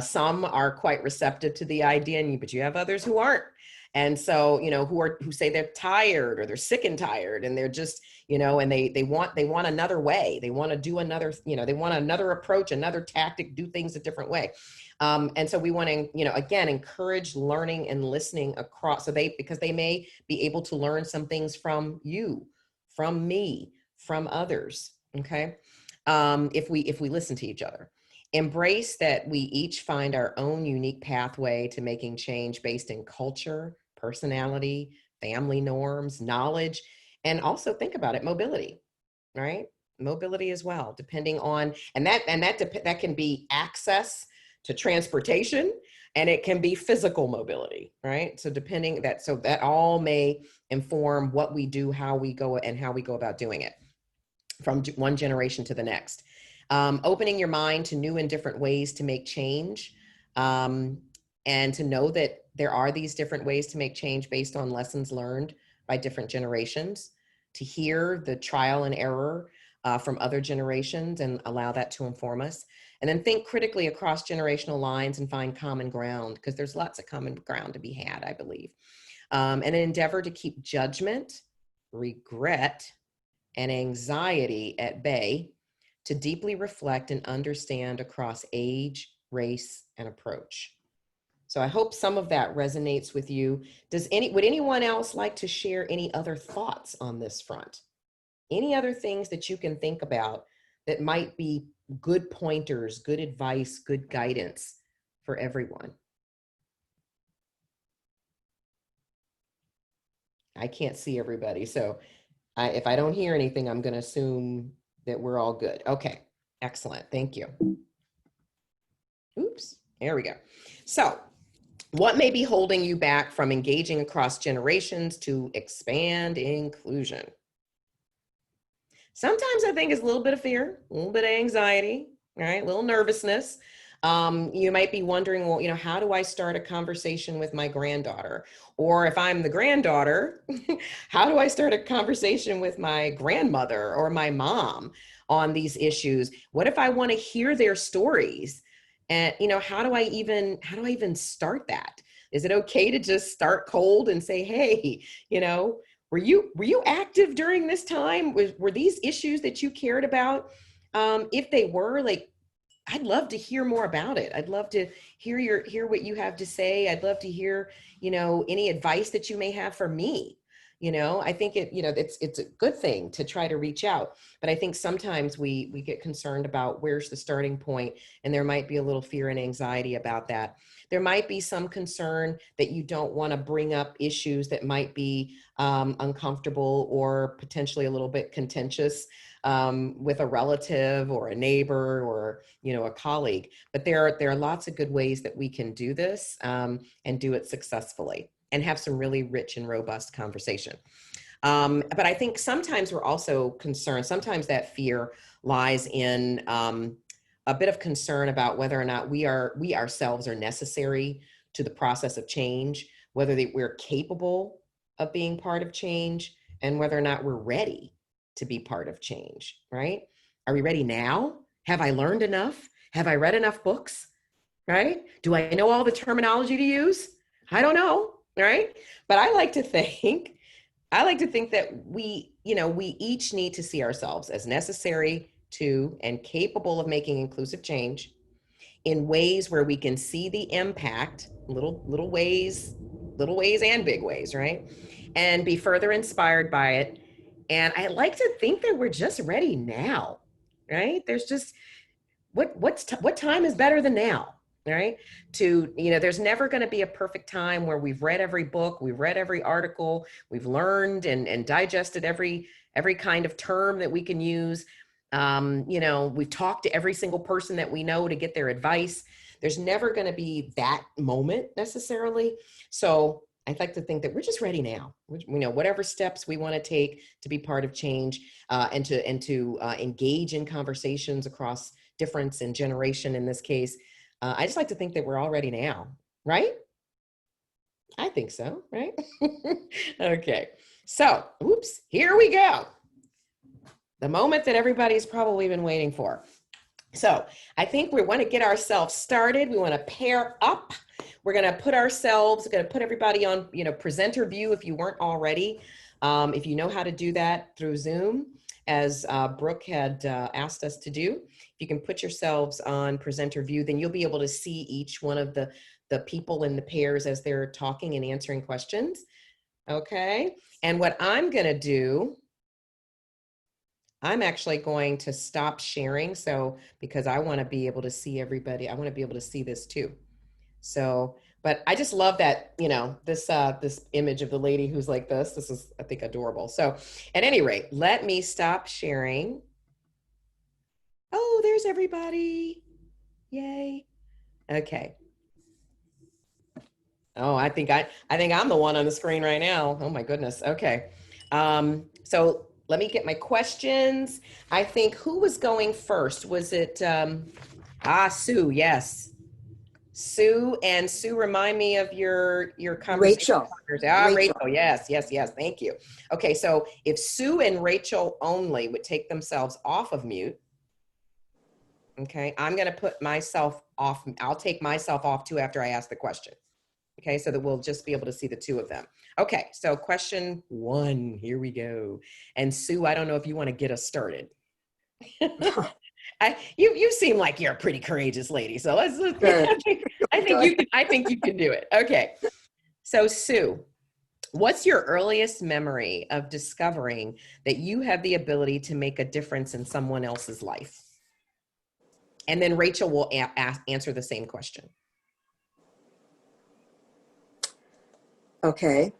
Some are quite receptive to the idea, but you have others who aren't. And so, who say they're tired or they're sick and tired, and they're just, and they want another way. They want to do another, they want another approach, another tactic, do things a different way. And so we want to, again, encourage learning and listening across, because they may be able to learn some things from you, from me, from others. Okay. If we listen to each other. Embrace that we each find our own unique pathway to making change based in culture, personality, family norms, knowledge, and also think about it, mobility, right? Mobility as well, depending on, and that can be access to transportation, and it can be physical mobility, right? So that all may inform what we do, how we go, and how we go about doing it from one generation to the next. Opening your mind to new and different ways to make change, and to know that there are these different ways to make change based on lessons learned by different generations, to hear the trial and error from other generations and allow that to inform us. And then think critically across generational lines and find common ground, because there's lots of common ground to be had, I believe. And an endeavor to keep judgment, regret, and anxiety at bay, to deeply reflect and understand across age, race, and approach. So I hope some of that resonates with you. Would anyone else like to share any other thoughts on this front? Any other things that you can think about that might be good pointers, good advice, good guidance for everyone? I can't see everybody, so if I don't hear anything, I'm going to assume that we're all good. Okay, excellent. Thank you. Oops, there we go. So, what may be holding you back from engaging across generations to expand inclusion? Sometimes I think it's a little bit of fear, a little bit of anxiety, right? A little nervousness. You might be wondering, well, how do I start a conversation with my granddaughter? Or if I'm the granddaughter, how do I start a conversation with my grandmother or my mom on these issues? What if I want to hear their stories? And, how do I even start that? Is it okay to just start cold and say, hey, were you active during this time? Were these issues that you cared about? If they were, I'd love to hear more about it. I'd love to hear what you have to say. I'd love to hear, any advice that you may have for me. I think it's a good thing to try to reach out, but I think sometimes we get concerned about where's the starting point, and there might be a little fear and anxiety about that. There might be some concern that you don't want to bring up issues that might be uncomfortable or potentially a little bit contentious with a relative or a neighbor or a colleague. But there are lots of good ways that we can do this and do it successfully and have some really rich and robust conversation. But I think sometimes we're also concerned. Sometimes that fear lies in a bit of concern about whether or not we ourselves are necessary to the process of change, whether we're capable of being part of change, and whether or not we're ready to be part of change, right? Are we ready now? Have I learned enough? Have I read enough books, right? Do I know all the terminology to use? I don't know, right? But I like to think that we each need to see ourselves as necessary to and capable of making inclusive change in ways where we can see the impact, little ways and big ways, right? And be further inspired by it. And I like to think that we're just ready now, right? There's just, what time is better than now, right? There's never going to be a perfect time where we've read every book, we've read every article, we've learned and digested every kind of term that we can use. You know, we've talked to every single person that we know to get their advice. There's never going to be that moment necessarily. So I'd like to think that we're just ready now. You know, whatever steps we want to take to be part of change, and to engage in conversations across difference and generation in this case. I just like to think that we're all ready now, right? I think so, right? Okay. So, oops, here we go. The moment that everybody's probably been waiting for. So I think we want to get ourselves started. We want to pair up. We're going to put everybody on, you know, presenter view if you weren't already. If you know how to do that through Zoom, as Brooke had asked us to do, if you can put yourselves on presenter view, then you'll be able to see each one of the people in the pairs as they're talking and answering questions. Okay. And what I'm going to do, I'm actually going to stop sharing. So, because I want to be able to see everybody, I want to be able to see this too. So, but I just love that, you know, this image of the lady who's like this. This is, I think, adorable. So at any rate, let me stop sharing. Oh, there's everybody. Yay. Okay. Oh, I think I'm the one on the screen right now. Oh my goodness. Okay. So let me get my questions. I think, who was going first? Was it, Sue, yes. Sue, and Sue, remind me of your conversation Rachel. partners. Rachel, yes, thank you. Okay, so if Sue and Rachel only would take themselves off of mute, okay, I'm gonna put myself off, I'll take myself off too after I ask the question. Okay, so that we'll just be able to see the two of them. Okay, so question 1, here we go. And Sue, I don't know if you want to get us started. You seem like you're a pretty courageous lady, so let's I think you can do it. Okay, so Sue, what's your earliest memory of discovering that you have the ability to make a difference in someone else's life? And then Rachel will answer the same question. Okay.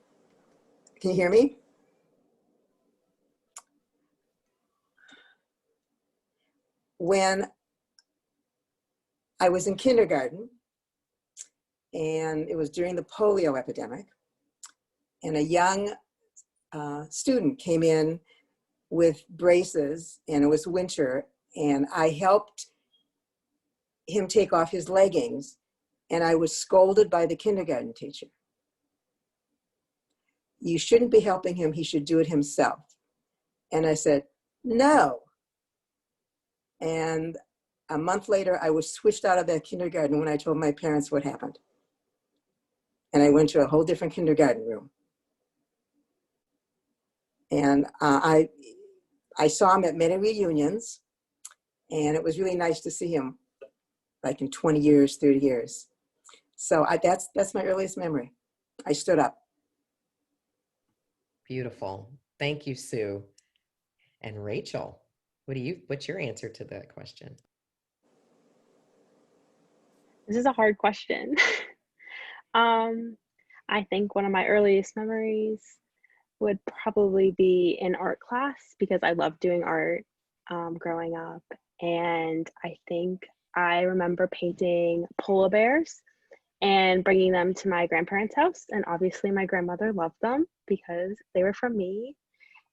Can you hear me? When I was in kindergarten, and it was during the polio epidemic, and a young student came in with braces, and it was winter, and I helped him take off his leggings, and I was scolded by the kindergarten teacher. You shouldn't be helping him, he should do it himself. And I said, no. And a month later, I was switched out of that kindergarten when I told my parents what happened. And I went to a whole different kindergarten room. And I saw him at many reunions, and it was really nice to see him, like in 20 years, 30 years. So that's my earliest memory. I stood up. Beautiful. Thank you, Sue. And Rachel, what's your answer to that question? This is a hard question. I think one of my earliest memories would probably be in art class, because I loved doing art growing up. And I think I remember painting polar bears and bringing them to my grandparents' house. And obviously my grandmother loved them because they were from me.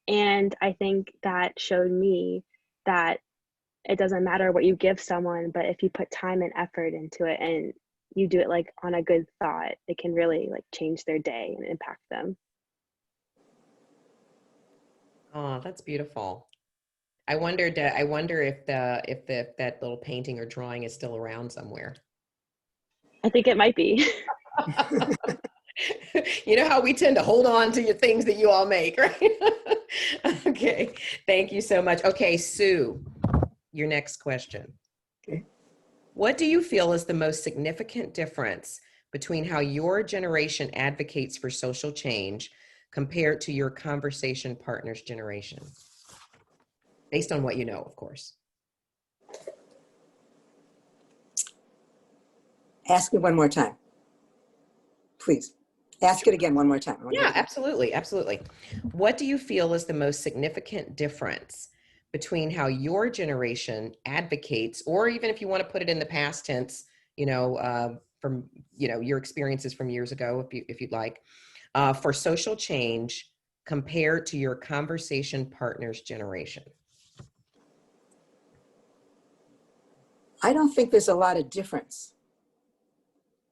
And I think that showed me that it doesn't matter what you give someone, but if you put time and effort into it and you do it like on a good thought, it can really like change their day and impact them. Oh, that's beautiful. I wonder if that little painting or drawing is still around somewhere. I think it might be. You know how we tend to hold on to your things that you all make, right? Okay, thank you so much. Okay, Sue, your next question. Okay. What do you feel is the most significant difference between how your generation advocates for social change compared to your conversation partner's generation? Based on what you know, of course. Ask me one more time, please. Ask it again one more time. Yeah, absolutely, absolutely. What do you feel is the most significant difference between how your generation advocates, or even if you want to put it in the past tense, from, your experiences from years ago, if you'd like, for social change compared to your conversation partner's generation? I don't think there's a lot of difference.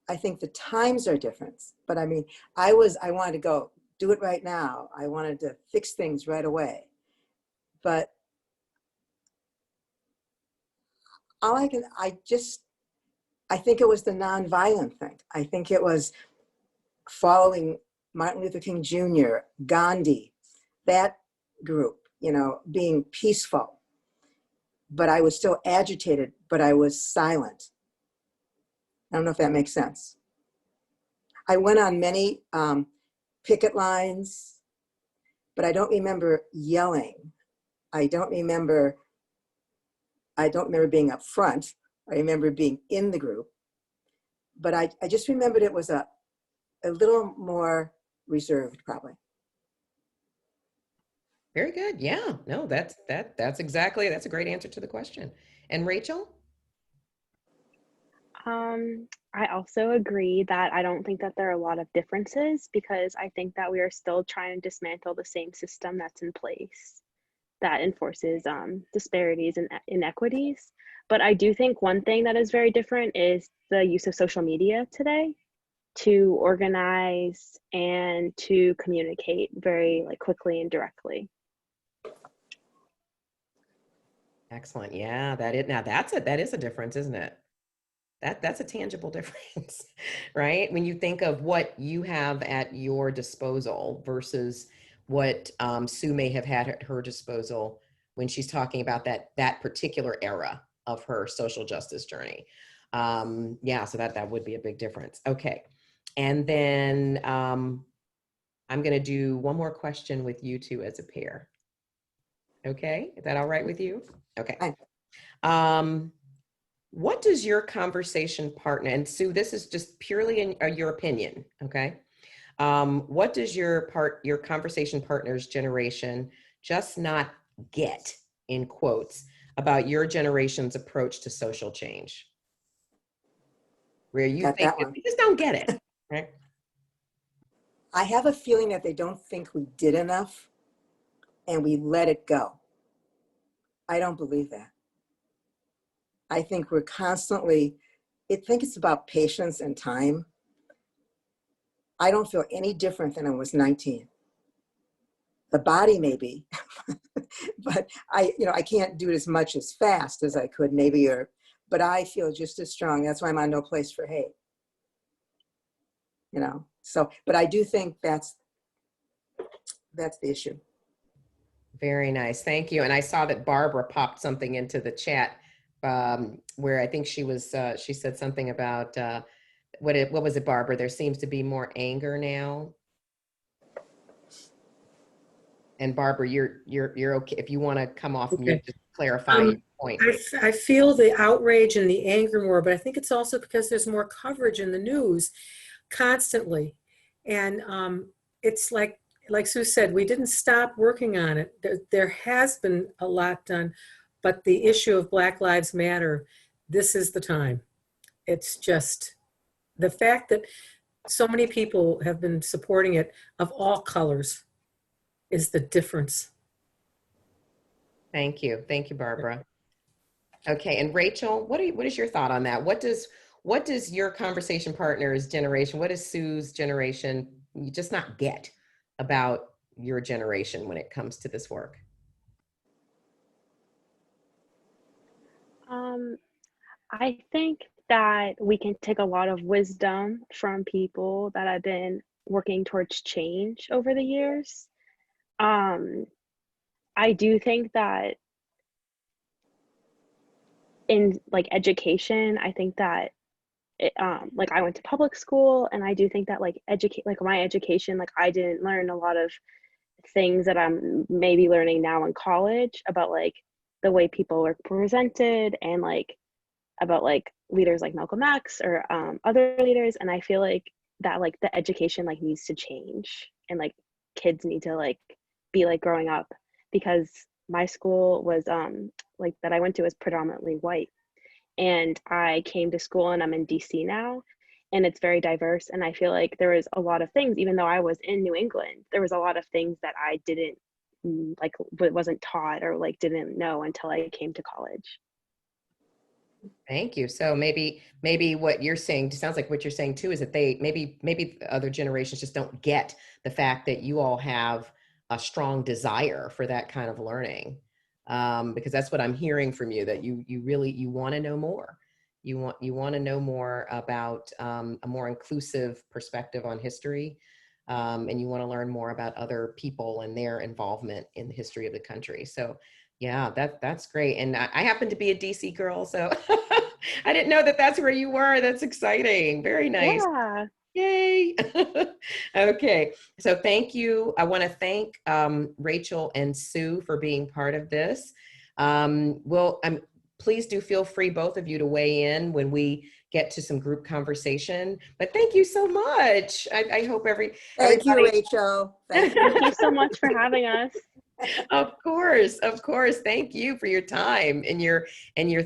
I think the times are different, but I mean, I wanted to go do it right now. I wanted to fix things right away. But I think it was the nonviolent thing. I think it was following Martin Luther King Jr., Gandhi, that group, being peaceful. But I was still agitated, but I was silent. I don't know if that makes sense. I went on many picket lines, but I don't remember yelling. I don't remember being up front. I remember being in the group, but I just remembered it was a little more reserved, probably. Very good. Yeah, no, that's a great answer to the question. And Rachel? I also agree that I don't think that there are a lot of differences, because I think that we are still trying to dismantle the same system that's in place that enforces disparities and inequities. But I do think one thing that is very different is the use of social media today to organize and to communicate very quickly and directly. Excellent. Yeah, that is a difference, isn't it? That's a tangible difference, right? When you think of what you have at your disposal versus what Sue may have had at her disposal when she's talking about that particular era of her social justice journey. Yeah, so that would be a big difference. Okay, and then I'm going to do one more question with you two as a pair. Okay, is that all right with you? Okay. What does your conversation partner, and Sue, this is just purely in your opinion, okay? What does your conversation partner's generation just not get, in quotes, about your generation's approach to social change? Where you think we just don't get it, right? I have a feeling that they don't think we did enough and we let it go. I don't believe that. I think we're constantly, I think it's about patience and time. I don't feel any different than I was 19. The body may be, but I can't do it as much as fast as I could maybe, but I feel just as strong. That's why I'm on No Place for Hate. So, but I do think that's the issue. Very nice, thank you. And I saw that Barbara popped something into the chat where I think she said something about, what was it, Barbara? There seems to be more anger now. And Barbara, you're okay. If you want to come off mute, just clarify your point. I feel the outrage and the anger more, but I think it's also because there's more coverage in the news constantly. And it's like Sue said, we didn't stop working on it. There has been a lot done, but the issue of Black Lives Matter, this is the time. It's just the fact that so many people have been supporting it of all colors is the difference. Thank you, Barbara. Okay, and Rachel, what is your thought on that? What does your conversation partner's generation, what does Sue's generation you just not get about your generation when it comes to this work? I think that we can take a lot of wisdom from people that have been working towards change over the years. I do think that in education, I think that I went to public school, and I do think that my education, I didn't learn a lot of things that I'm maybe learning now in college about the way people were presented and about leaders like Malcolm X or other leaders. And I feel that the education needs to change, and kids need to be growing up, because my school was like that I went to was predominantly white, and I came to school and I'm in DC now, and it's very diverse. And I feel like there was a lot of things, even though I was in New England, there was a lot of things that I didn't like, wasn't taught or like didn't know until I came to college. Thank you. So maybe what you're saying, sounds like what you're saying too, is that they maybe other generations just don't get the fact that you all have a strong desire for that kind of learning, because that's what I'm hearing from you, that you really want to know more. You want to know more about a more inclusive perspective on history, and you want to learn more about other people and their involvement in the history of the country. So yeah, that's great. And I happen to be a DC girl, so I didn't know that that's where you were. That's exciting. Very nice. Yeah. Yay. Okay. So thank you. I want to thank Rachel and Sue for being part of this. Please do feel free, both of you, to weigh in when we get to some group conversation. But thank you so much. I hope Thank you, Rachel. Thank you so much for having us. Of course. Thank you for your time and your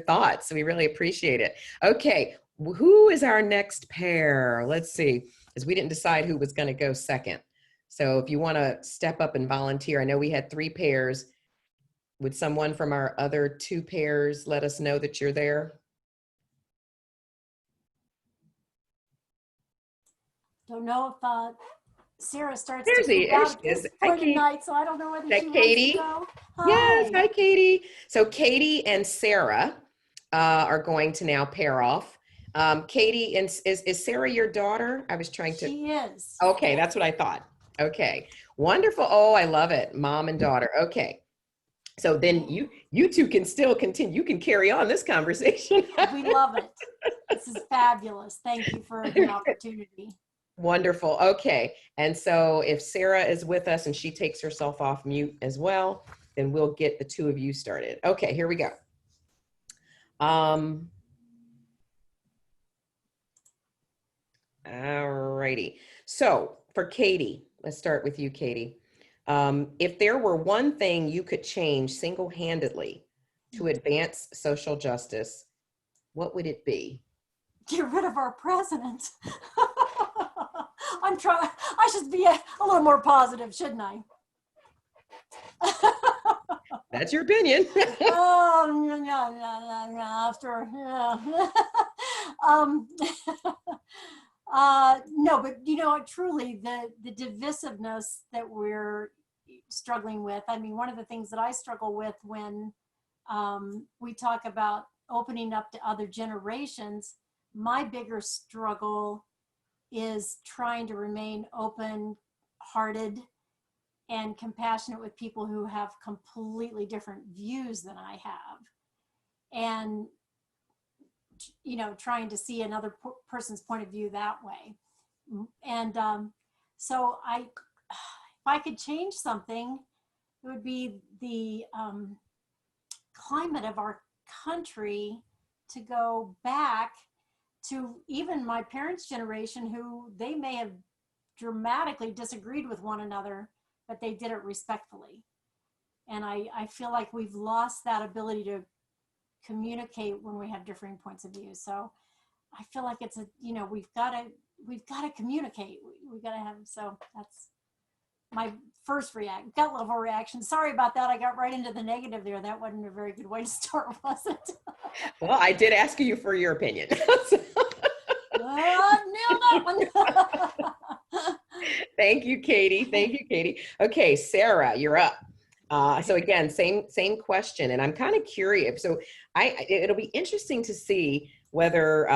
thoughts. We really appreciate it. Okay, who is our next pair? Let's see, because we didn't decide who was going to go second. So if you want to step up and volunteer, I know we had 3 pairs. Would someone from our other 2 pairs let us know that you're there? Don't know if Sarah starts There's to the, poop out there she is. for Hi, the Katie. night, so I don't know whether Is that she Katie? wants to go. Yes, hi Katie. So Katie and Sarah are going to now pair off. Katie, is Sarah your daughter? I was trying to. She is. Okay, that's what I thought. Okay, wonderful. Oh, I love it. Mom and daughter. Okay. So then you two can still continue. You can carry on this conversation. We love it. This is fabulous. Thank you for the opportunity. Wonderful. Okay. And so if Sarah is with us and she takes herself off mute as well, then we'll get the 2 of you started. Okay, here we go. All righty. So for Katie, let's start with you, Katie. If there were one thing you could change single-handedly to advance social justice, what would it be? Get rid of our president. I should be a little more positive, shouldn't I? That's your opinion. Oh, no, after, no, but you know, truly the divisiveness that we're struggling with. I mean, one of the things that I struggle with when we talk about opening up to other generations, my bigger struggle is trying to remain open-hearted and compassionate with people who have completely different views than I have. And, you know, trying to see another person's point of view that way. And so if I could change something, it would be the climate of our country to go back to even my parents' generation, who they may have dramatically disagreed with one another, but they did it respectfully. And I feel like we've lost that ability to communicate when we have differing points of view. So I feel like it's we've got to communicate. We've got to have, so that's my first gut level reaction. Sorry about that. I got right into the negative there. That wasn't a very good way to start, was it? Well, I did ask you for your opinion. Nailed that one. Thank you, Katie. Thank you, Katie. Okay, Sarah, you're up. So again, same question, and I'm kind of curious. So it'll be interesting to see whether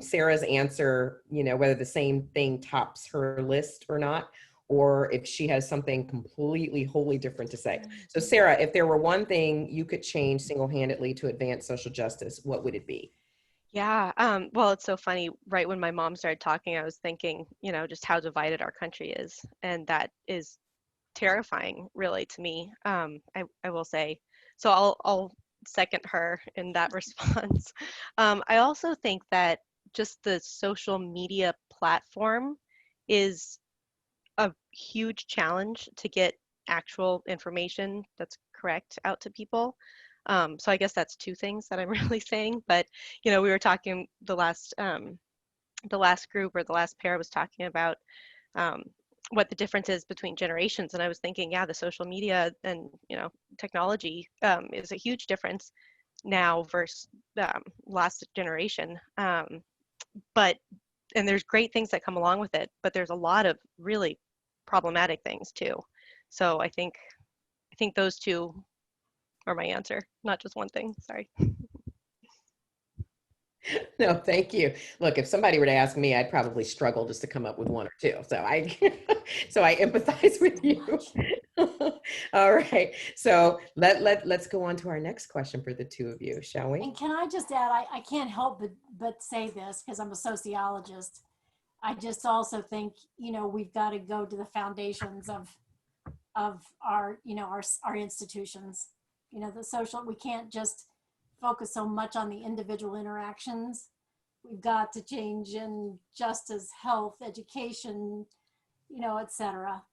Sarah's answer, whether the same thing tops her list or not, or if she has something completely, wholly different to say. So Sarah, if there were one thing you could change single-handedly to advance social justice, what would it be? Yeah, well, it's so funny. Right when my mom started talking, I was thinking, just how divided our country is. And that is terrifying, really, to me. I will say. So I'll second her in that response. I also think that just the social media platform is a huge challenge to get actual information that's correct out to people. So I guess that's two things that I'm really saying. But we were talking the last group or the last pair was talking about what the difference is between generations, and I was thinking, yeah, the social media and technology is a huge difference now versus last generation. And there's great things that come along with it, but there's a lot of really problematic things too. So I think those two are my answer, not just one thing. Sorry. No, thank you. Look, if somebody were to ask me, I'd probably struggle just to come up with one or two. So I empathize with you. All right. So let's go on to our next question for the two of you, shall we? And can I just add, I can't help but say this because I'm a sociologist. I just also think, we've got to go to the foundations of our, our institutions, the social, we can't just focus so much on the individual interactions. We've got to change in justice, health, education, et cetera.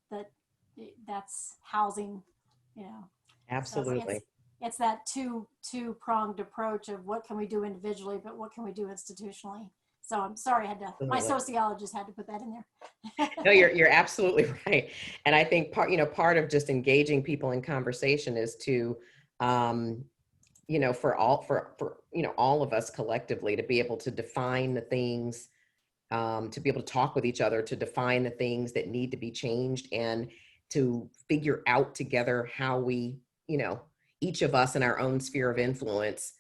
That's housing, Absolutely. So it's that two-pronged approach of what can we do individually, but what can we do institutionally. So I'm sorry, my sociologist had to put that in there. No, you're absolutely right. And I think part of just engaging people in conversation is to, for all of us collectively to be able to define the things, to be able to talk with each other, to define the things that need to be changed, and to figure out together how we, each of us in our own sphere of influence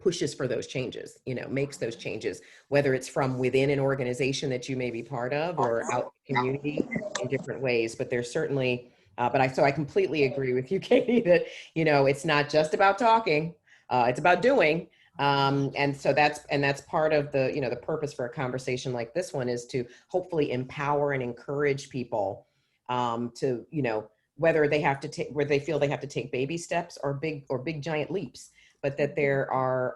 pushes for those changes, makes those changes, whether it's from within an organization that you may be part of or out in the community in different ways. But there's certainly, so I completely agree with you, Katie, that, it's not just about talking, it's about doing. And so that's part of the, the purpose for a conversation like this one is to hopefully empower and encourage people to, whether they have to take, where they feel they have to take baby steps or big giant leaps, but that there are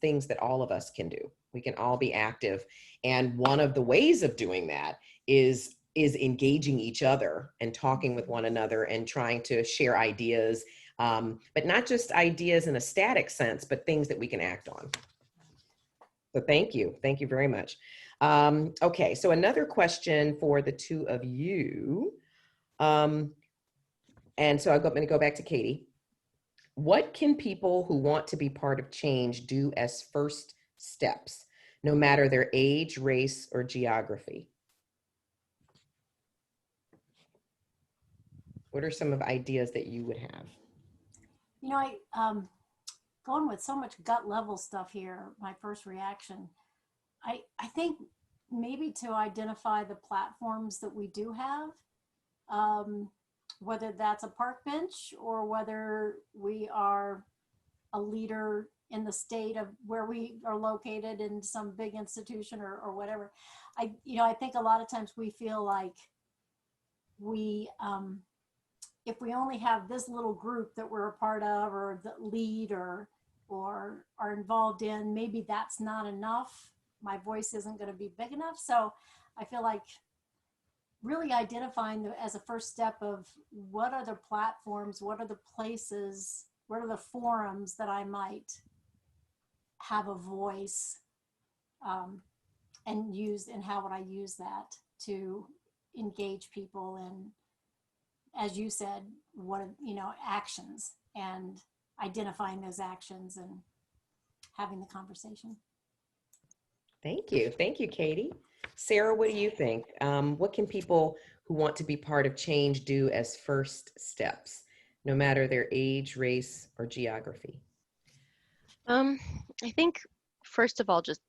things that all of us can do. We can all be active. And one of the ways of doing that is engaging each other and talking with one another and trying to share ideas, but not just ideas in a static sense, but things that we can act on. So thank you. Thank you very much. Okay, so another question for the two of you. And so I'm going to go back to Katie. What can people who want to be part of change do as first steps, no matter their age, race, or geography? What are some of the ideas that you would have? Going with so much gut level stuff here, my first reaction, I think maybe to identify the platforms that we do have, whether that's a park bench or whether we are a leader in the state of where we are located in some big institution or whatever. I think a lot of times we feel like we, if we only have this little group that we're a part of or the lead or are involved in, maybe that's not enough. My voice isn't going to be big enough. So I feel like really identifying as a first step of what are the platforms, what are the places, what are the forums that I might have a voice and use, and how would I use that to engage people in, as you said, what, actions, and identifying those actions and having the conversation. Thank you. Thank you, Katie. Sarah, what do you think? What can people who want to be part of change do as first steps, no matter their age, race, or geography? I think, first of all, just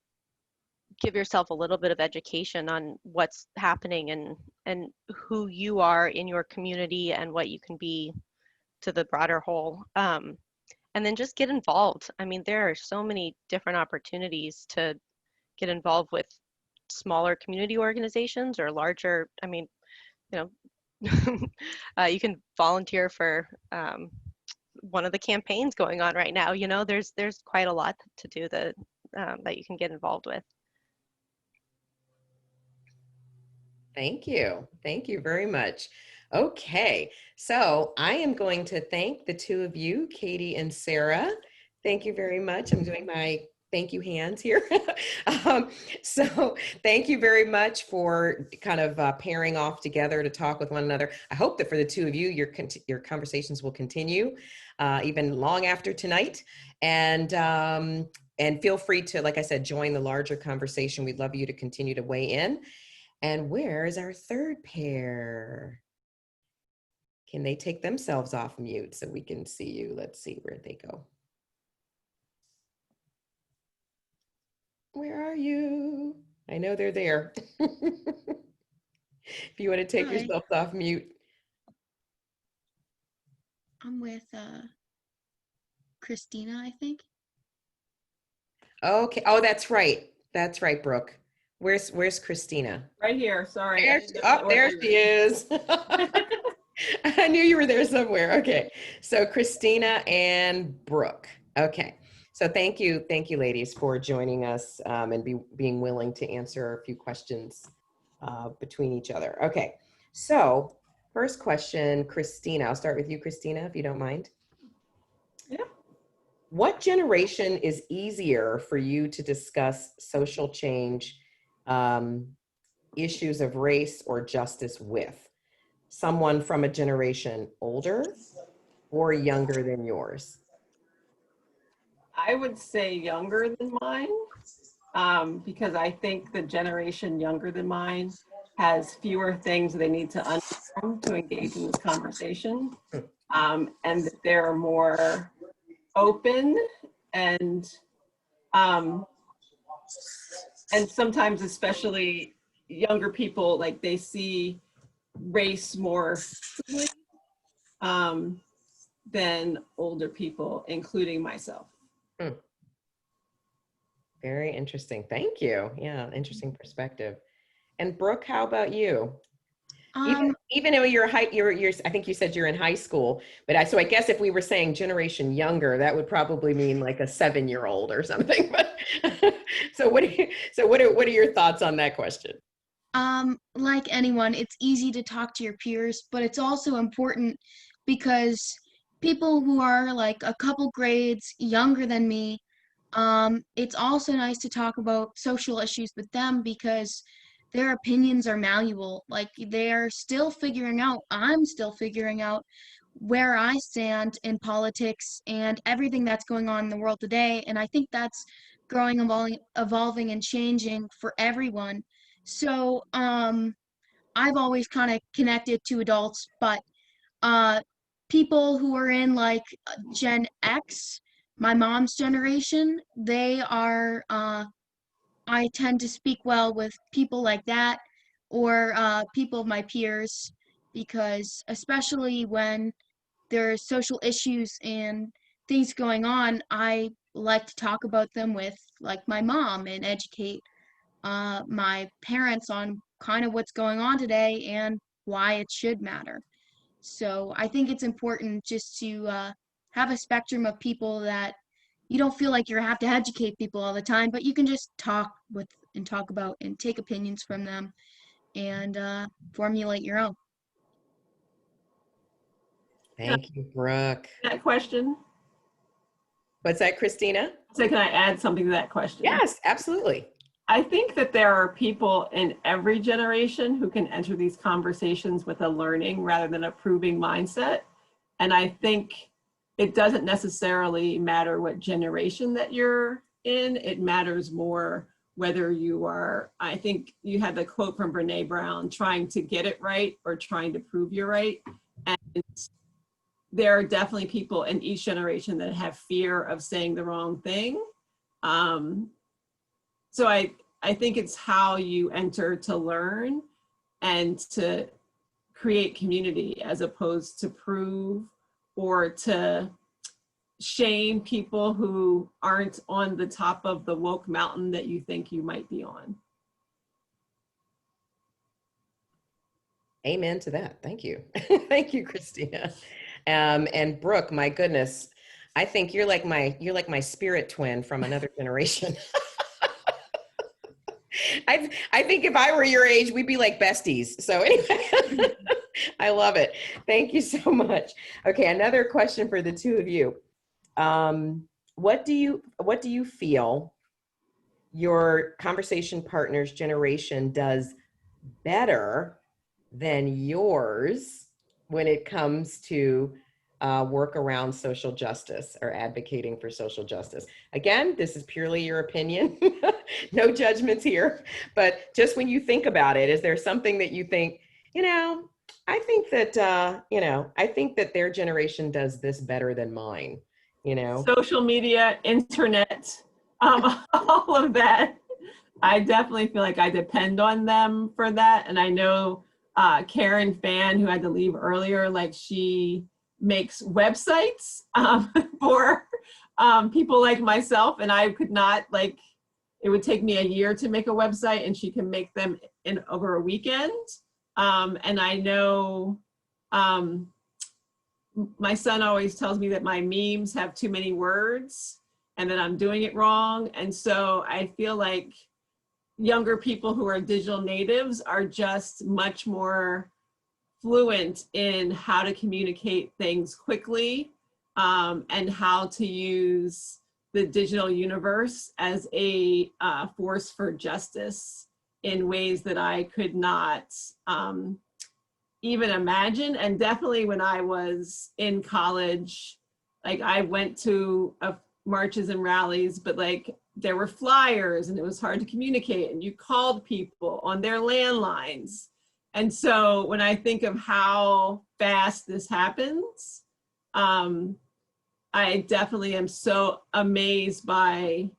give yourself a little bit of education on what's happening and who you are in your community and what you can be to the broader whole. And then just get involved. I mean, there are so many different opportunities to get involved with smaller community organizations or larger. I mean, you can volunteer for one of the campaigns going on right now. There's quite a lot to do that you can get involved with. Thank you. Thank you very much. Okay, so I am going to thank the two of you, Katie and Sarah. Thank you very much. I'm doing my thank you hands here. So thank you very much for kind of pairing off together to talk with one another. I hope that for the two of you, your conversations will continue even long after tonight. And feel free to, like I said, join the larger conversation. We'd love you to continue to weigh in. And where is our third pair? Can they take themselves off mute so we can see you? Let's see, where'd they go? Where are you? I know they're there. If you want to take Hi. yourself off mute. I'm with Christina, I think. Okay. Oh, that's right. That's right, Brooke. Where's Christina? Right here. Sorry. There she is. I knew you were there somewhere. Okay. So Christina and Brooke. Okay. So thank you, ladies, for joining us and being willing to answer a few questions between each other. Okay. So first question, Christina. I'll start with you, Christina, if you don't mind. Yeah. What generation is easier for you to discuss social change, issues of race or justice with? Someone from a generation older or younger than yours? I would say younger than mine, because I think the generation younger than mine has fewer things they need to understand to engage in this conversation, and that they're more open and sometimes, especially younger people, like they see race more than older people, including myself. Very interesting. Thank you. Yeah, interesting perspective. And Brooke, how about you? Even though you're I think you said you're in high school, but so I guess if we were saying generation younger, that would probably mean like a 7-year-old or something. But so what are your thoughts on that question? Like anyone, it's easy to talk to your peers, but it's also important because people who are like a couple grades younger than me, it's also nice to talk about social issues with them because their opinions are malleable. Like they're still figuring out, I'm still figuring out where I stand in politics and everything that's going on in the world today. And I think that's growing, evolving and changing for everyone. So I've always kind of connected to adults, but people who are in like Gen X, my mom's generation, they are, I tend to speak well with people like that or people of my peers because especially when there's social issues and things going on, I like to talk about them with like my mom and educate my parents on kind of what's going on today and why it should matter. So I think it's important just to have a spectrum of people that you don't feel like you have to educate people all the time, but you can just talk with and talk about and take opinions from them and formulate your own. Thank you, Brooke. That question. What's that, Christina? So can I add something to that question? Yes, absolutely. I think that there are people in every generation who can enter these conversations with a learning rather than a proving mindset. And I think it doesn't necessarily matter what generation that you're in. It matters more whether you are, I think you had the quote from Brene Brown, trying to get it right or trying to prove you're right. And there are definitely people in each generation that have fear of saying the wrong thing. So I think it's how you enter to learn and to create community as opposed to prove or to shame people who aren't on the top of the woke mountain that you think you might be on. Amen to that. Thank you. Thank you, Christina. And Brooke, my goodness, I think you're like my spirit twin from another generation. I think if I were your age, we'd be like besties. So anyway, I love it. Thank you so much. Okay, another question for the two of you. What do you feel your conversation partner's generation does better than yours when it comes to work around social justice or advocating for social justice? Again, this is purely your opinion. No judgments here. But just when you think about it, is there something that you think, I think that, I think that their generation does this better than mine, Social media, internet, all of that. I definitely feel like I depend on them for that. And I know Karen Fan, who had to leave earlier, like she makes websites for people like myself, and I could not, like, it would take me a year to make a website, and she can make them in over a weekend. And I know my son always tells me that my memes have too many words and that I'm doing it wrong. And so I feel like younger people who are digital natives are just much more fluent in how to communicate things quickly and how to use the digital universe as a force for justice in ways that I could not even imagine. And definitely when I was in college, like I went to marches and rallies, but like there were flyers and it was hard to communicate, and you called people on their landlines. And so when I think of how fast this happens, I definitely am so amazed by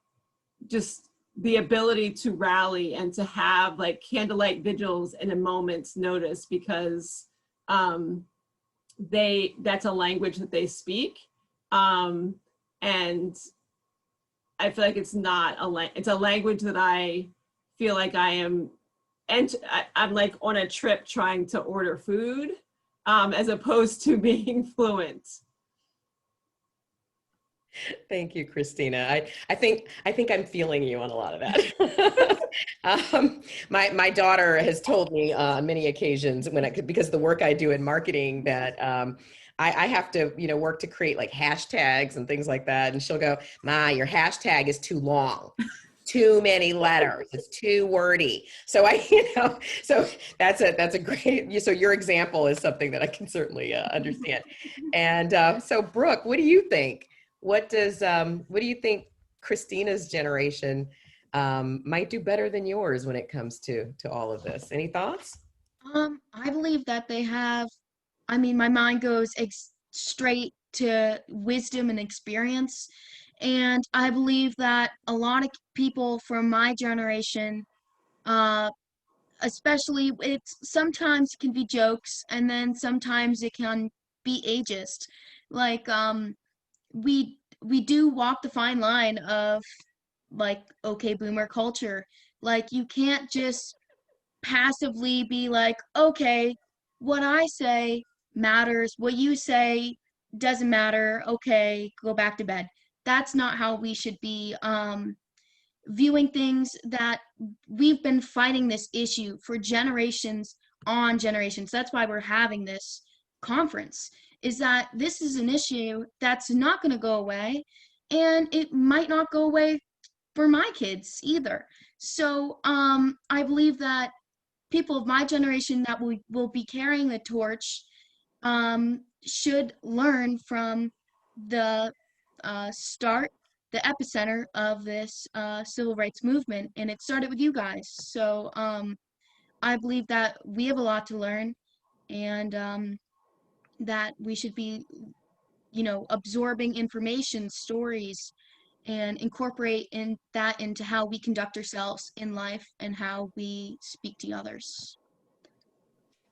just the ability to rally and to have like candlelight vigils in a moment's notice, because that's a language that they speak. And I feel like it's not it's a language that I feel like I am, and I'm like on a trip trying to order food as opposed to being fluent. Thank you, Christina. I think I'm feeling you on a lot of that. My daughter has told me on many occasions because of the work I do in marketing that I have to, work to create like hashtags and things like that. And she'll go, "Ma, your hashtag is too long. Too many letters. It's too wordy." So so that's a great, so your example is something that I can certainly understand. And so Brooke, what do you think? What do you think Christina's generation might do better than yours when it comes to all of this? Any thoughts? I believe that they have, my mind goes straight to wisdom and experience. And I believe that a lot of people from my generation, especially, it's sometimes can be jokes, and then sometimes it can be ageist. Like, we do walk the fine line of like, okay, boomer culture. Like, you can't just passively be like, okay, what I say matters, what you say doesn't matter, okay, go back to bed. That's not how we should be viewing things. That we've been fighting this issue for generations on generations. That's why we're having this conference, is that this is an issue that's not going to go away, and it might not go away for my kids either. So I believe that people of my generation that will be carrying the torch should learn from the start, the epicenter of this civil rights movement, and it started with you guys. So I believe that we have a lot to learn, and that we should be, absorbing information, stories, and incorporate that into how we conduct ourselves in life and how we speak to others.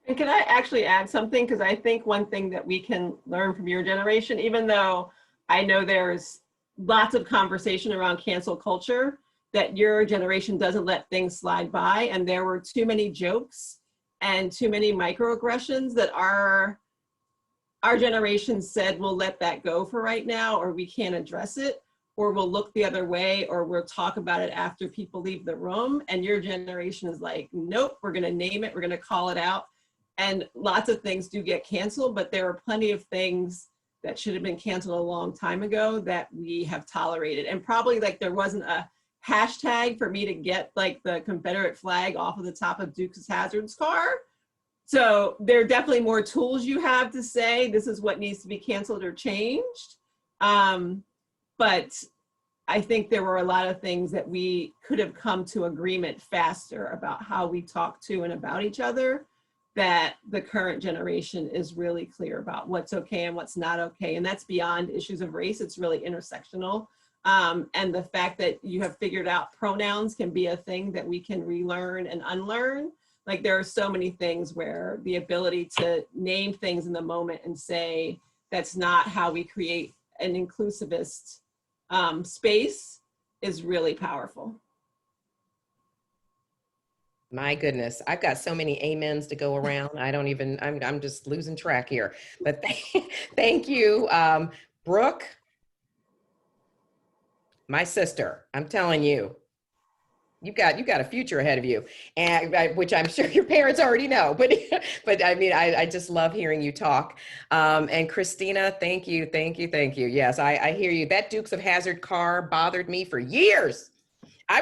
And can I actually add something? Because I think one thing that we can learn from your generation, even though I know there's lots of conversation around cancel culture, that your generation doesn't let things slide by. And there were too many jokes and too many microaggressions that our generation said, we'll let that go for right now, or we can't address it, or we'll look the other way, or we'll talk about it after people leave the room. And your generation is like, nope, we're gonna name it, we're gonna call it out. And lots of things do get canceled, but there are plenty of things that should have been canceled a long time ago that we have tolerated. And probably like there wasn't a hashtag for me to get like the Confederate flag off of the top of Dukes Hazzard's car. So there are definitely more tools you have to say this is what needs to be canceled or changed. But I think there were a lot of things that we could have come to agreement faster about how we talk to and about each other, that the current generation is really clear about what's okay and what's not okay. And that's beyond issues of race. It's really intersectional. And the fact that you have figured out pronouns can be a thing that we can relearn and unlearn. Like there are so many things where the ability to name things in the moment and say, that's not how we create an inclusivist space is really powerful. My goodness, I've got so many amens to go around. I don't even, I'm just losing track here. But thank you, Brooke, my sister. I'm telling you, you've got a future ahead of you, and which I'm sure your parents already know. But I mean, I just love hearing you talk. And Christina, thank you. Yes, I hear you. That Dukes of Hazzard car bothered me for years. I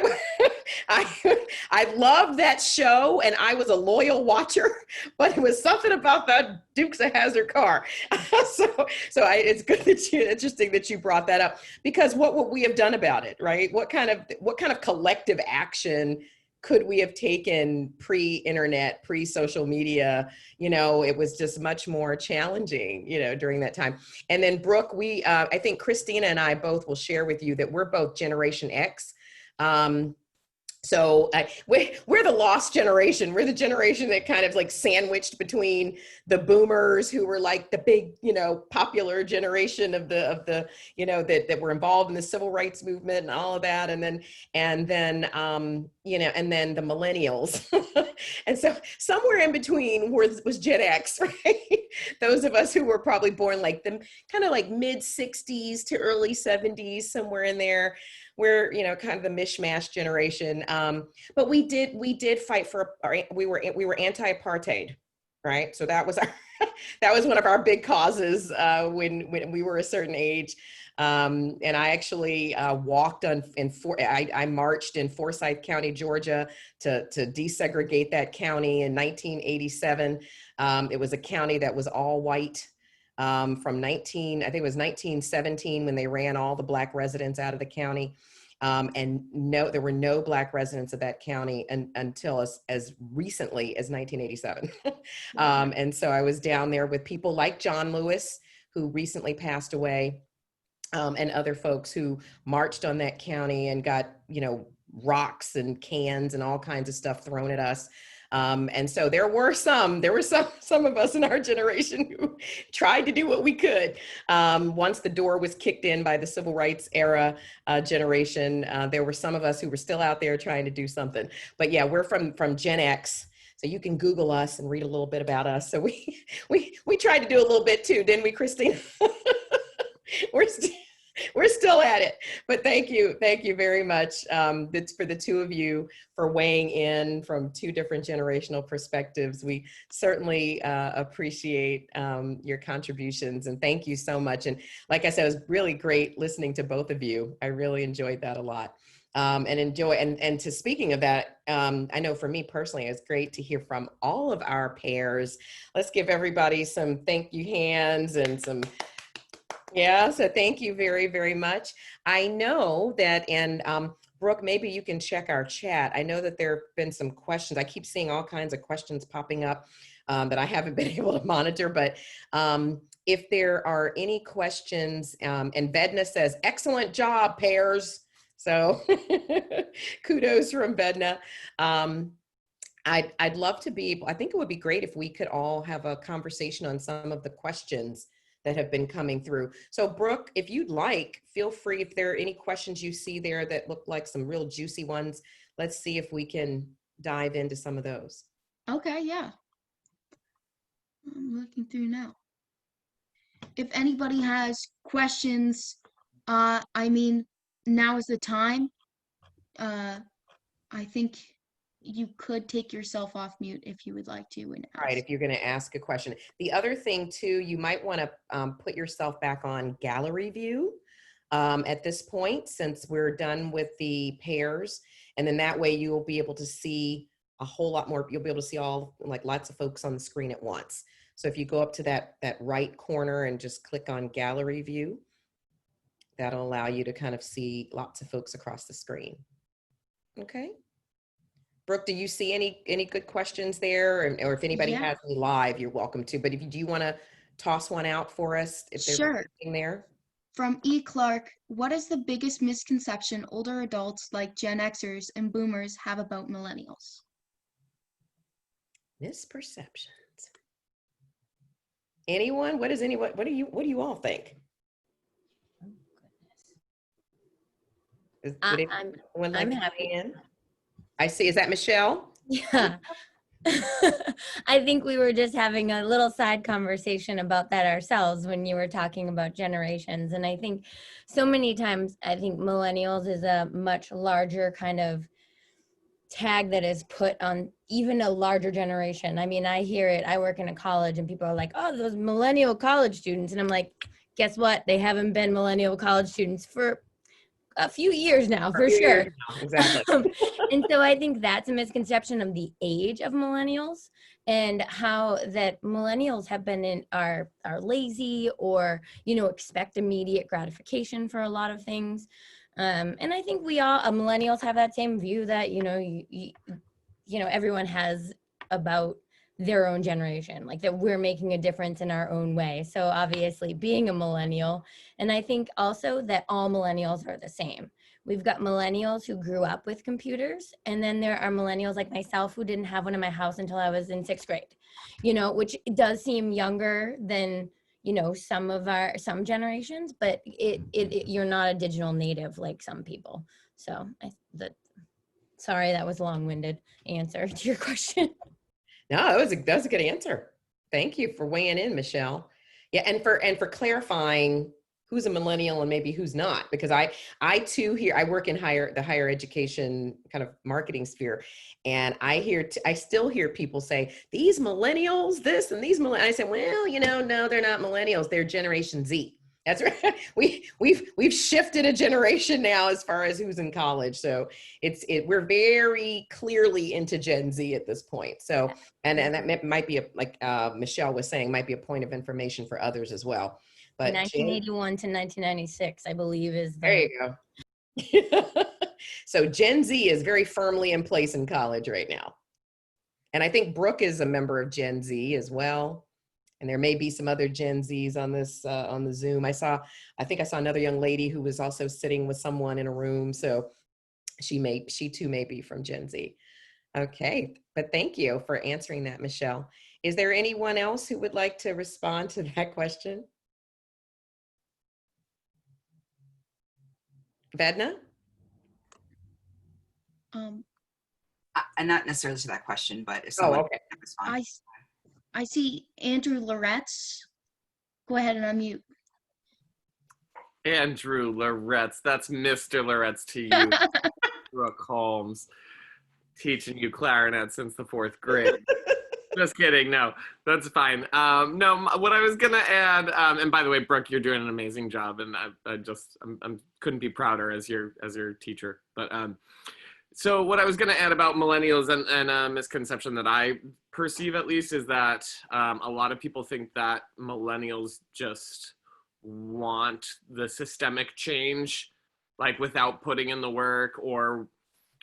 loved that show, and I was a loyal watcher, but it was something about that Dukes of Hazzard car. It's good that interesting that you brought that up, because what would we have done about it, right? What kind of collective action could we have taken pre-internet, pre-social media? You know, it was just much more challenging, you know, during that time. And then Brooke, I think Christina and I both will share with you that we're both Generation X. So we're the lost generation. We're the generation that kind of like sandwiched between the boomers, who were like the big, you know, popular generation of the you know, that were involved in the civil rights movement and all of that, and then you know, and then the millennials. And so somewhere in between was Gen X, right? Those of us who were probably born like the kind of like mid 60s to early 70s, somewhere in there. We're, you know, kind of the mishmash generation. But we did fight for we were anti-apartheid, right? So that was that was one of our big causes when we were a certain age. And I actually walked I marched in Forsyth County, Georgia, to desegregate that county in 1987. It was a county that was all white. From I think it was 1917 when they ran all the Black residents out of the county. And there were no Black residents of that county until as recently as 1987. And so I was down there with people like John Lewis, who recently passed away, and other folks who marched on that county and got, you know, rocks and cans and all kinds of stuff thrown at us. And so there were some of us in our generation who tried to do what we could. Once the door was kicked in by the civil rights era generation, there were some of us who were still out there trying to do something. But yeah, we're from Gen X. So you can Google us and read a little bit about us. So we tried to do a little bit too, didn't we, Christine? We're still at it, but thank you very much. It's for the two of you for weighing in from two different generational perspectives. We certainly appreciate your contributions, and thank you so much. And like I said, it was really great listening to both of you. I really enjoyed that a lot. And to speaking of that, I know for me personally, it's great to hear from all of our pairs. Let's give everybody some thank you hands and some. Yeah, so thank you very, very much. I know that, and Brooke, maybe you can check our chat. I know that there have been some questions. I keep seeing all kinds of questions popping up that I haven't been able to monitor, but if there are any questions, and Vedna says, excellent job, pairs. So kudos from Vedna. I'd love to be able, I think it would be great if we could all have a conversation on some of the questions that have been coming through. So Brooke, if you'd like, feel free, if there are any questions you see there that look like some real juicy ones, let's see if we can dive into some of those. Okay, yeah. I'm looking through now. If anybody has questions, I mean, now is the time. I think you could take yourself off mute if you would like to and ask. Right, if you're going to ask a question. The other thing too, you might want to put yourself back on gallery view at this point, since we're done with the pairs. And then that way you'll be able to see a whole lot more. You'll be able to see all, like, lots of folks on the screen at once. So if you go up to that right corner and just click on gallery view, that'll allow you to kind of see lots of folks across the screen. Okay. Brooke, do you see any good questions there? Or if anybody has any live, you're welcome to. But do you want to toss one out for us if there's anything there? From E. Clark, what is the biggest misconception older adults like Gen Xers and Boomers have about millennials? Misperceptions. Anyone? What do you all think? I'm happy. I see. Is that Michelle? Yeah. I think we were just having a little side conversation about that ourselves when you were talking about generations. And I think so many times, I think millennials is a much larger kind of tag that is put on even a larger generation. I mean, I hear it. I work in a college and people are like, oh, those millennial college students. And I'm like, guess what? They haven't been millennial college students for a few years now, for sure. Exactly. And so I think that's a misconception of the age of millennials and how that millennials have been are lazy or, expect immediate gratification for a lot of things. And I think we all, millennials have that same view that, everyone has about their own generation, like that we're making a difference in our own way. So obviously being a millennial, and I think also that all millennials are the same. We've got millennials who grew up with computers, and then there are millennials like myself who didn't have one in my house until I was in 6th grade, which does seem younger than, some generations, but you're not a digital native like some people. So sorry, that was a long-winded answer to your question. No, that was a good answer. Thank you for weighing in, Michelle. Yeah, and for clarifying who's a millennial and maybe who's not, because I too I work in the higher education kind of marketing sphere, and I still hear people say these millennials this and these millennials. I say, well, no, they're not millennials. They're Generation Z. That's right. We've shifted a generation now as far as who's in college. So we're very clearly into Gen Z at this point. So and that might be like Michelle was saying, might be a point of information for others as well. But 1981 to 1996, I believe, is there you go. So Gen Z is very firmly in place in college right now. And I think Brooke is a member of Gen Z as well. And there may be some other Gen Zs on this on the Zoom. I think I saw another young lady who was also sitting with someone in a room. So she too may be from Gen Z. Okay, but thank you for answering that, Michelle. Is there anyone else who would like to respond to that question? Vedna? Not necessarily to that question, but if someone can respond. I see Andrew Loretz. Go ahead and unmute. Andrew Loretz, that's Mr. Loretz to you. Brooke Holmes, teaching you clarinet since the 4th grade. Just kidding. No, that's fine. No, what I was gonna add, and by the way, Brooke, you're doing an amazing job, and I couldn't be prouder as your teacher. But so what I was gonna add about millennials and a misconception that I perceive at least is that a lot of people think that millennials just want the systemic change, like without putting in the work or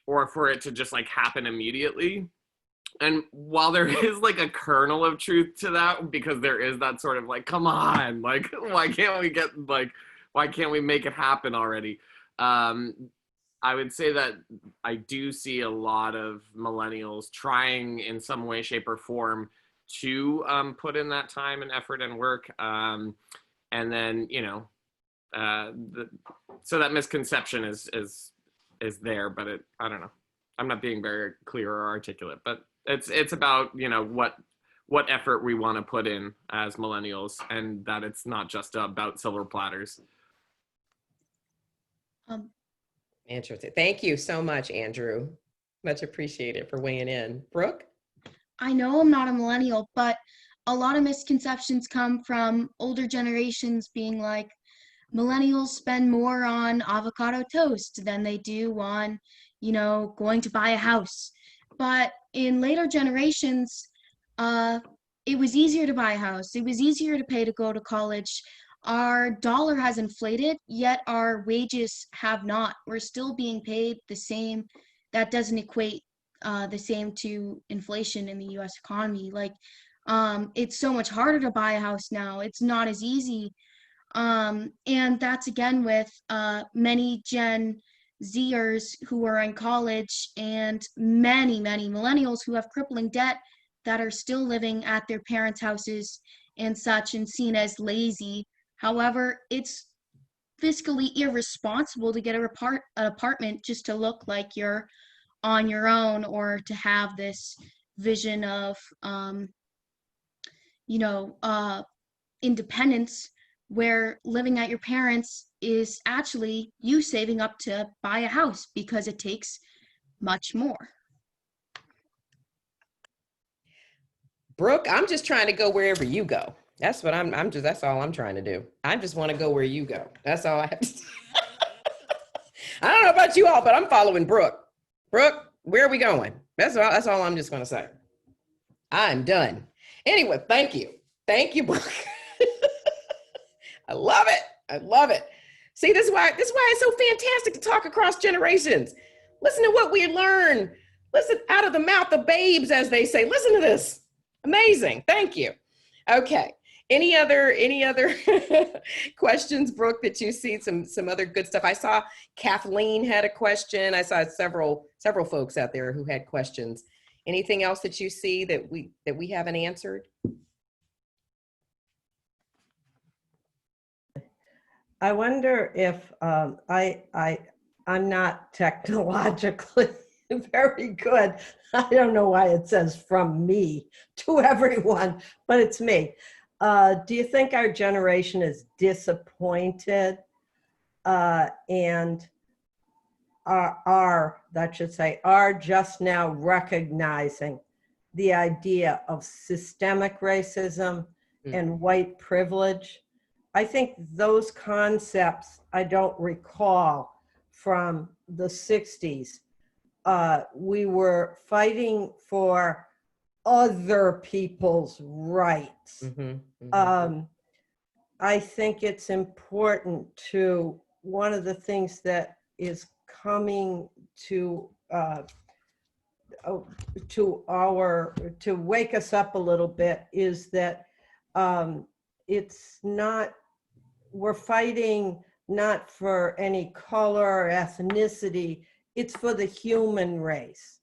for it to just like happen immediately. And while there is like a kernel of truth to that, because there is that sort of like, come on, like, why can't we make it happen already? I would say that I do see a lot of millennials trying in some way, shape, or form to put in that time and effort and work. And then, so that misconception is there, but I don't know. I'm not being very clear or articulate, but it's about, what effort we want to put in as millennials, and that it's not just about silver platters. Interesting. Thank you so much, Andrew. Much appreciated for weighing in. Brooke? I know I'm not a millennial, but a lot of misconceptions come from older generations being like, millennials spend more on avocado toast than they do on, going to buy a house. But in later generations, it was easier to buy a house. It was easier to pay to go to college. Our dollar has inflated, yet our wages have not. We're still being paid the same. That doesn't equate the same to inflation in the US economy. Like, it's so much harder to buy a house now. It's not as easy. And that's again with many Gen Zers who are in college and many millennials who have crippling debt that are still living at their parents' houses and such and seen as lazy. However, it's fiscally irresponsible to get an apartment just to look like you're on your own, or to have this vision of, independence, where living at your parents is actually you saving up to buy a house because it takes much more. Brooke, I'm just trying to go wherever you go. That's what that's all I'm trying to do. I just want to go where you go. That's all I have to say. I don't know about you all, but I'm following Brooke. Brooke, where are we going? That's all I'm just going to say. I'm done. Anyway, thank you. Thank you, Brooke. I love it. I love it. See, this is why it's so fantastic to talk across generations. Listen to what we learn. Listen out of the mouth of babes, as they say. Listen to this. Amazing. Thank you. Okay. Any other questions, Brooke, that you see? Some other good stuff. I saw Kathleen had a question. I saw several folks out there who had questions. Anything else that you see that we haven't answered? I wonder if I'm not technologically very good. I don't know why it says from me to everyone, but it's me. Do you think our generation is disappointed and are just now recognizing the idea of systemic racism and white privilege? I think those concepts I don't recall from the 60s. We were fighting for other people's rights. I think it's important one of the things that is coming to wake us up a little bit is that it's not, we're fighting not for any color or ethnicity, it's for the human race.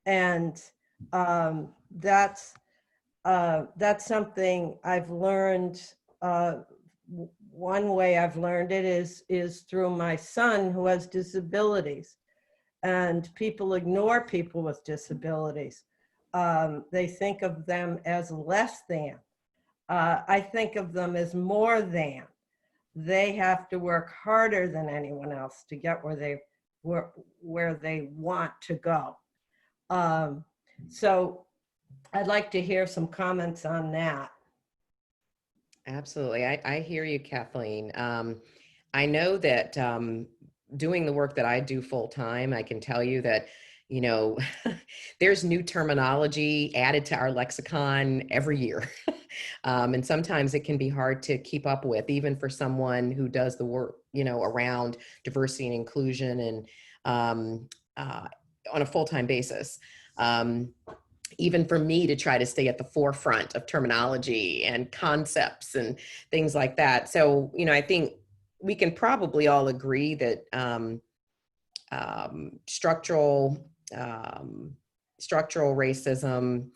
And that's something I've learned. One way I've learned it is through my son who has disabilities, and people ignore people with disabilities. They think of them as less than. I think of them as more than. They have to work harder than anyone else to get where they want to go. So I'd like to hear some comments on that. Absolutely. I hear you, Kathleen. I know that doing the work that I do full time, I can tell you that, there's new terminology added to our lexicon every year. And sometimes it can be hard to keep up with, even for someone who does the work, around diversity and inclusion and on a full-time basis. Even for me to try to stay at the forefront of terminology and concepts and things like that. So, I think we can probably all agree that structural racism,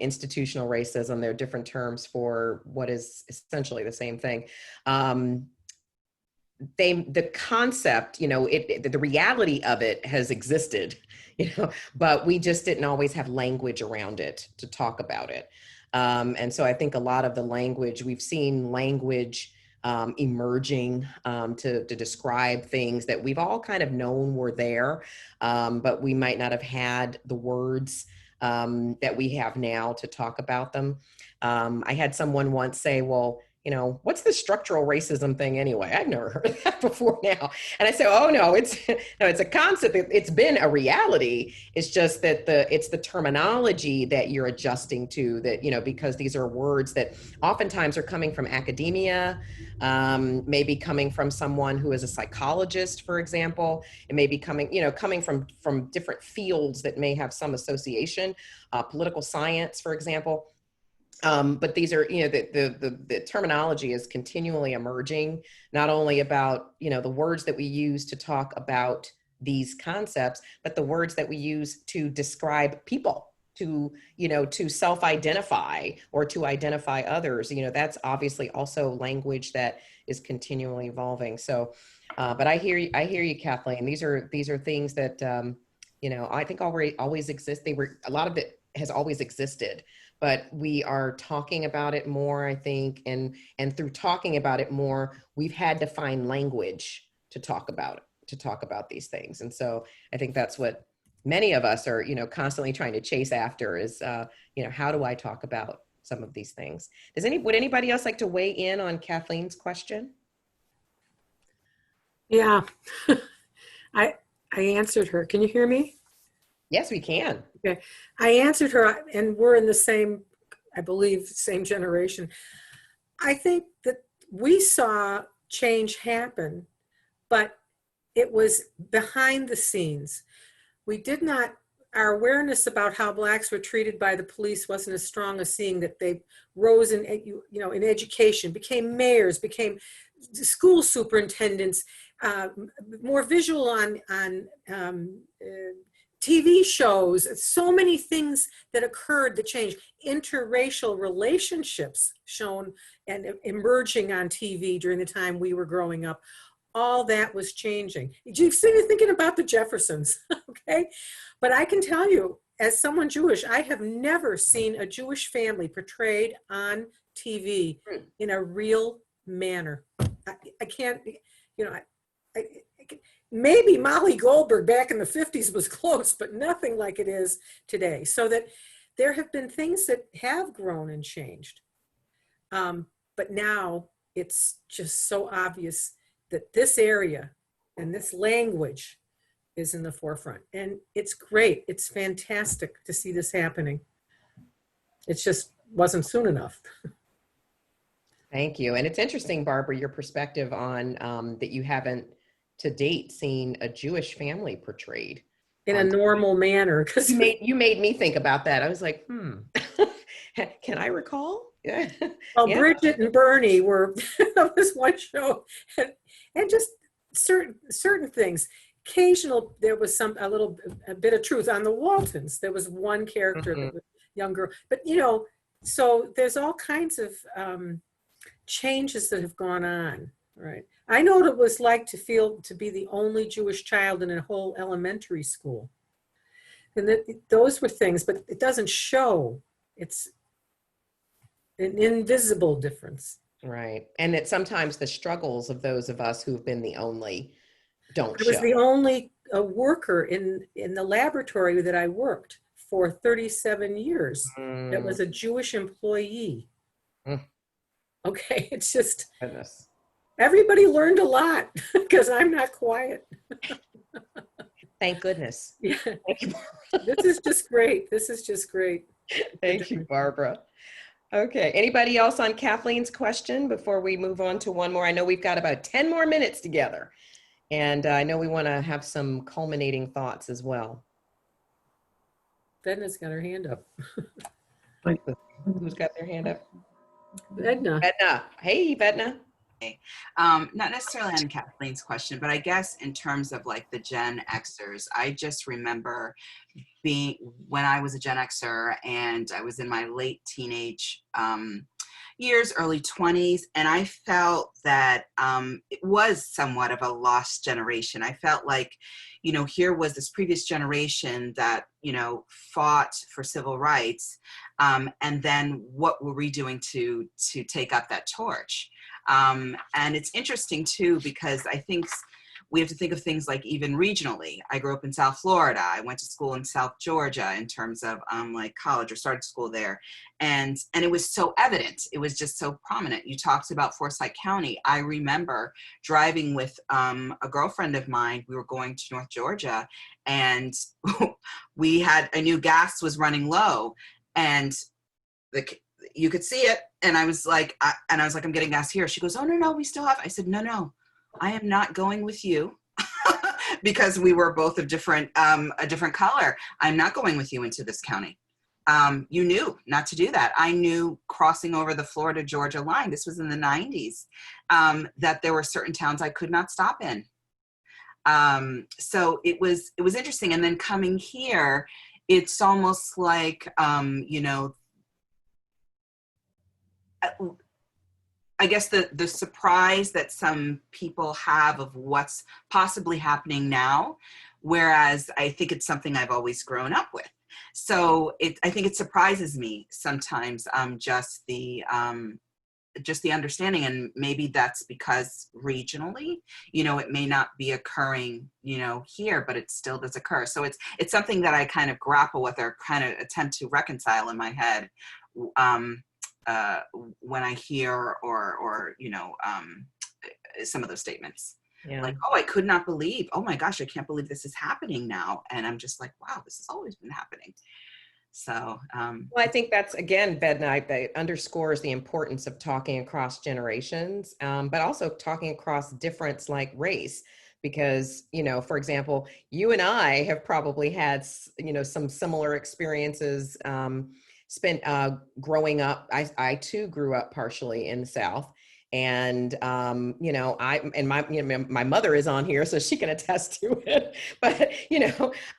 institutional racism, there are different terms for what is essentially the same thing. The concept, the reality of it has existed, but we just didn't always have language around it to talk about it. And so I think a lot of the language, we've seen language emerging to describe things that we've all kind of known were there, but we might not have had the words that we have now to talk about them. I had someone once say, well, you know, what's the structural racism thing anyway? I've never heard of that before now. And I say, oh no, it's a concept. It's been a reality. It's just that it's the terminology that you're adjusting to, that, you know, because these are words that oftentimes are coming from academia, maybe coming from someone who is a psychologist, for example. It may be coming from different fields that may have some association, political science, for example. But these are, you know, the terminology is continually emerging, not only about, you know, the words that we use to talk about these concepts, but the words that we use to describe people, to, you know, to self-identify or to identify others. You know, that's obviously also language that is continually evolving. So, but I hear you, Kathleen. These are things that, you know, I think always exist. A lot of it has always existed, but we are talking about it more, I think, and through talking about it more, we've had to find language to talk about these things. And so I think that's what many of us are, you know, constantly trying to chase after is, you know, how do I talk about some of these things? Would anybody else like to weigh in on Kathleen's question? Yeah, I answered her. Can you hear me? Yes, we can. Okay, I answered her, and we're in the same, I believe, same generation. I think that we saw change happen, but it was behind the scenes. We did not, our awareness about how Blacks were treated by the police wasn't as strong as seeing that they rose in, you know, in education, became mayors, became school superintendents, more visual on TV shows, so many things that occurred that changed. Interracial relationships shown and emerging on TV during the time we were growing up. All that was changing. You've seen me thinking about the Jeffersons, okay? But I can tell you, as someone Jewish, I have never seen a Jewish family portrayed on TV in a real manner. I can't, you know, maybe Molly Goldberg back in the 50s was close, but nothing like it is today. So that there have been things that have grown and changed. But now it's just so obvious that this area and this language is in the forefront. And it's great. It's fantastic to see this happening. It just wasn't soon enough. Thank you. And it's interesting, Barbara, your perspective on that you haven't to date seen a Jewish family portrayed in a normal manner. Because you made me think about that. I was like, can I recall? Yeah. Well, yeah. Bridget and Bernie were that was one show, and just certain things. Occasional, there was a bit of truth on the Waltons. There was one character that was a young girl, but you know, so there's all kinds of changes that have gone on. Right. I know what it was like to be the only Jewish child in a whole elementary school. And those were things, but it doesn't show. It's an invisible difference. Right. And that sometimes the struggles of those of us who've been the only don't show. I was the only worker in the laboratory that I worked for 37 years. That was a Jewish employee. Okay. It's just... Goodness. Everybody learned a lot because I'm not quiet. Thank goodness. Yeah. Thank you, this is just great. This is just great. Thank you, Barbara. Okay. Anybody else on Kathleen's question before we move on to one more? I know we've got about 10 more minutes together. And I know we want to have some culminating thoughts as well. Vedna's got her hand up. Who's got their hand up? Vedna. Vedna. Hey, Vedna. Not necessarily on Kathleen's question, but I guess in terms of like the Gen Xers, I just remember when I was a Gen Xer and I was in my late teenage years, early 20s, and I felt that it was somewhat of a lost generation. I felt like, you know, here was this previous generation that, you know, fought for civil rights, and then what were we doing to take up that torch? And it's interesting too, because I think we have to think of things like even regionally. I grew up in South Florida. I went to school in South Georgia in terms of like college, or started school there. And it was so evident. It was just so prominent. You talked about Forsyth County. I remember driving with a girlfriend of mine. We were going to North Georgia, and I knew gas was running low, and you could see it. And I was like, I'm getting gas here. She goes, oh, no, we still have. I said, no, I am not going with you because we were both of a different color. I'm not going with you into this county. You knew not to do that. I knew crossing over the Florida-Georgia line, this was in the 90s, that there were certain towns I could not stop in. So it was interesting. And then coming here, it's almost like, I guess the surprise that some people have of what's possibly happening now, whereas I think it's something I've always grown up with. So I think it surprises me sometimes, just the understanding, and maybe that's because regionally, it may not be occurring, here, but it still does occur. So it's something that I kind of grapple with, or kind of attempt to reconcile in my head. When I hear or some of those statements, like, oh, I could not believe, oh my gosh, I can't believe this is happening now. And I'm just like, wow, this has always been happening. So, well, I think that's, again, that underscores the importance of talking across generations, but also talking across difference like race. Because, for example, you and I have probably had, some similar experiences, growing up. I too grew up partially in the South, and my mother is on here, so she can attest to it. But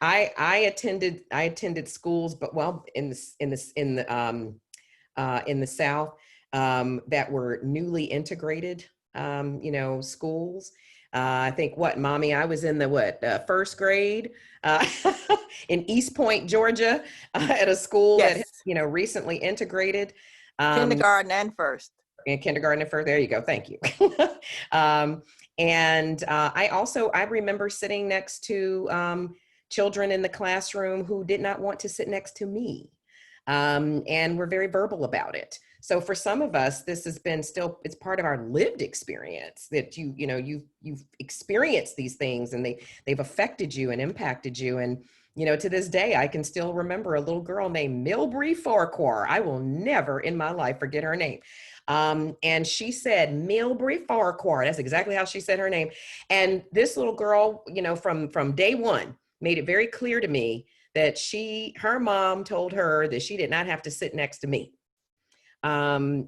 I attended schools, but in the South, that were newly integrated, schools. I think Mommy, I was in the first grade in East Point, Georgia, at a school that recently integrated. Kindergarten and first. In kindergarten and first, there you go. Thank you. And I remember sitting next to children in the classroom who did not want to sit next to me, and were very verbal about it. So for some of us, this has been it's part of our lived experience, that you've experienced these things, and they've affected you and impacted you. And, to this day, I can still remember a little girl named Milbury Farquhar. I will never in my life forget her name. And she said, Milbury Farquhar. That's exactly how she said her name. And this little girl, from day one, made it very clear to me that her mom told her that she did not have to sit next to me. And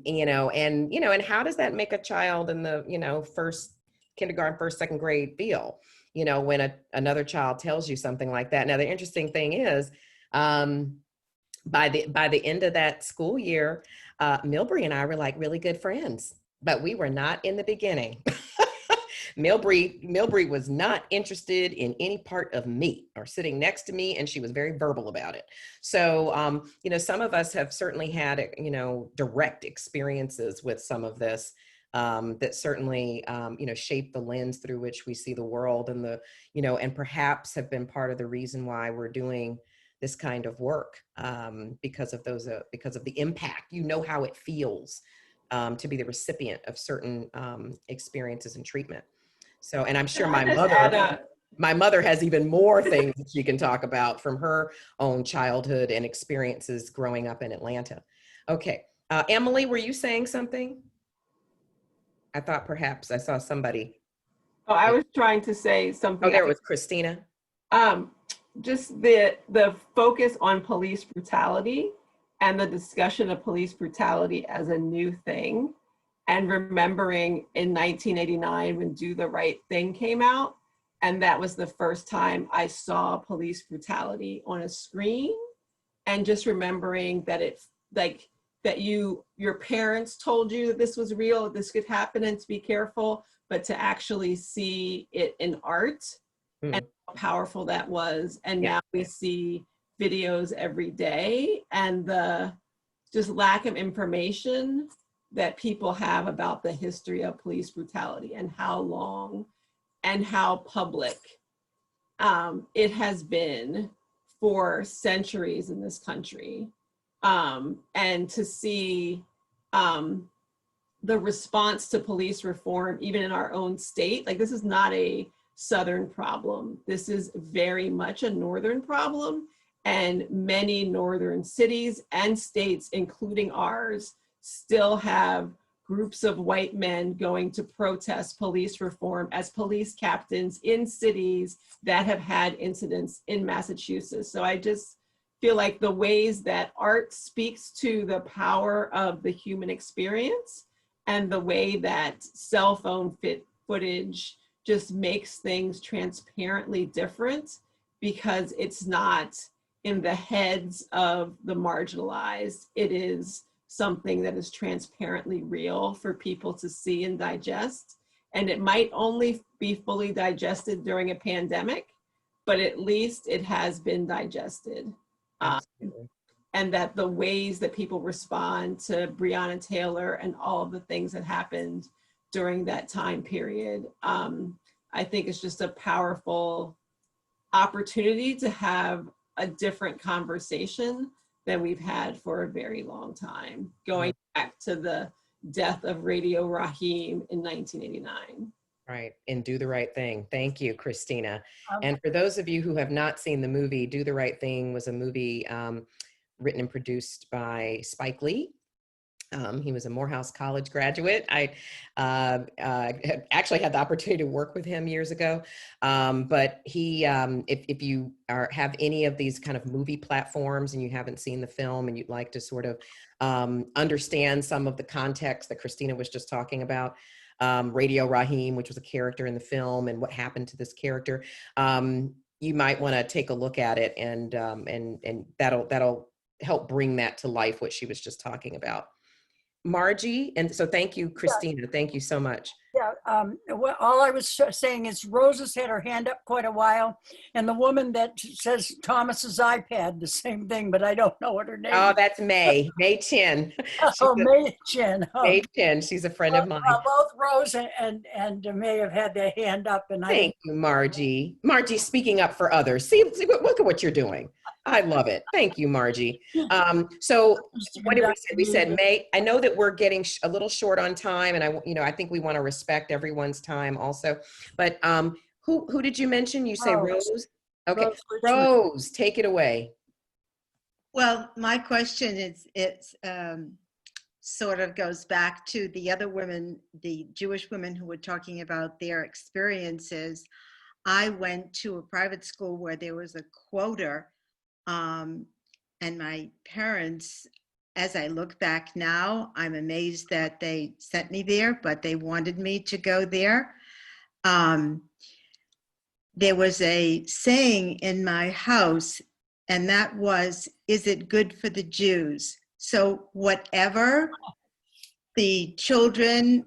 how does that make a child in the, first kindergarten, first, second grade feel, when another child tells you something like that? Now, the interesting thing is, by the end of that school year, Milbury and I were like really good friends, but we were not in the beginning. Milbury was not interested in any part of me or sitting next to me, and she was very verbal about it. So, some of us have certainly had, direct experiences with some of this, that certainly, shape the lens through which we see the world, and and perhaps have been part of the reason why we're doing this kind of work, because of the impact. How it feels to be the recipient of certain experiences and treatment. So, and I'm sure my mother has even more things that she can talk about from her own childhood and experiences growing up in Atlanta. Okay, Emily, were you saying something? I thought perhaps I saw somebody. Oh, I was trying to say something. Oh, there was Christina. Just the focus on police brutality and the discussion of police brutality as a new thing. And remembering in 1989 when Do the Right Thing came out, and that was the first time I saw police brutality on a screen, and just remembering that your parents told you that this was real, that this could happen, and to be careful, but to actually see it in art and how powerful that was. And now we see videos every day, and the just lack of information that people have about the history of police brutality and how long and how public it has been for centuries in this country. And to see the response to police reform, even in our own state, like this is not a Southern problem. This is very much a Northern problem. And many Northern cities and states, including ours, still have groups of white men going to protest police reform as police captains in cities that have had incidents in Massachusetts. So I just feel like the ways that art speaks to the power of the human experience and the way that cell phone footage just makes things transparently different because it's not in the heads of the marginalized. It is something that is transparently real for people to see and digest. And it might only be fully digested during a pandemic, but at least it has been digested. And that the ways that people respond to Breonna Taylor and all of the things that happened during that time period, I think it's just a powerful opportunity to have a different conversation than we've had for a very long time, going back to the death of Radio Raheem in 1989. Right, and Do the Right Thing. Thank you, Christina. And for those of you who have not seen the movie, Do the Right Thing was a movie written and produced by Spike Lee. He was a Morehouse College graduate. I actually had the opportunity to work with him years ago. But he, if you have any of these kind of movie platforms and you haven't seen the film and you'd like to sort of understand some of the context that Christina was just talking about, Radio Raheem, which was a character in the film, and what happened to this character, you might want to take a look at it, and that'll help bring that to life, what she was just talking about. Margie, and so thank you, Christina. Yeah. Thank you so much. Yeah, well, all I was saying is Rose has had her hand up quite a while, and the woman that says Thomas's iPad, the same thing, but I don't know what her name is. Oh, that's May Chin. May Chin. May Chin, she's a friend of mine. Both Rose and May have had their hand up. And thank you, Margie. Margie, speaking up for others. See, look at what you're doing. I love it. Thank you, Margie. So what did we say? We said May. I know that we're getting a little short on time, and I think we want to respect everyone's time also. But who did you mention? You say Rose? Okay, Rose, take it away. Well, my question is, it's sort of goes back to the other women, the Jewish women who were talking about their experiences. I went to a private school where there was a quota. And my parents, as I look back now, I'm amazed that they sent me there, but they wanted me to go there. There was a saying in my house, and that was, is it good for the Jews? So whatever the children,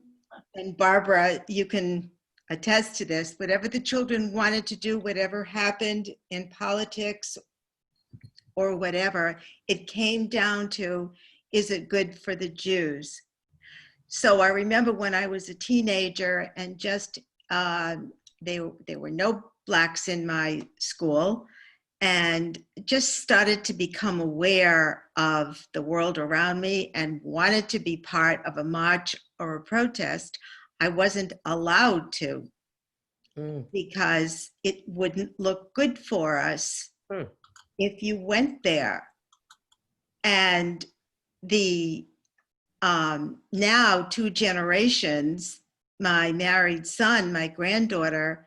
and Barbara, you can attest to this, whatever the children wanted to do, whatever happened in politics or whatever, it came down to, is it good for the Jews? So I remember when I was a teenager and just, there were no Blacks in my school, and just started to become aware of the world around me and wanted to be part of a march or a protest. I wasn't allowed to because it wouldn't look good for us if you went there. And the now 2 generations, my married son, my granddaughter,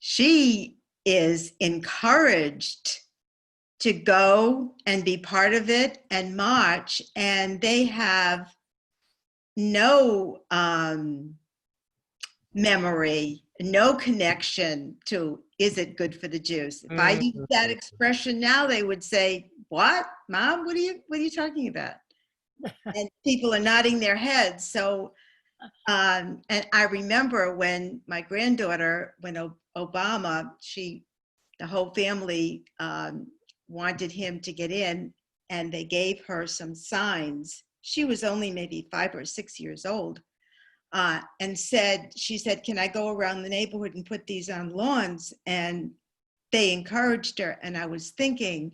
she is encouraged to go and be part of it and march, and they have no memory, no connection to, is it good for the Jews? If I use that expression now, they would say, what, Mom, what are you talking about? And people are nodding their heads. So, and I remember when my granddaughter, when Obama, the whole family wanted him to get in, and they gave her some signs. she was only maybe 5 or 6 years old, and she said, can I go around the neighborhood and put these on lawns? And they encouraged her. And I was thinking,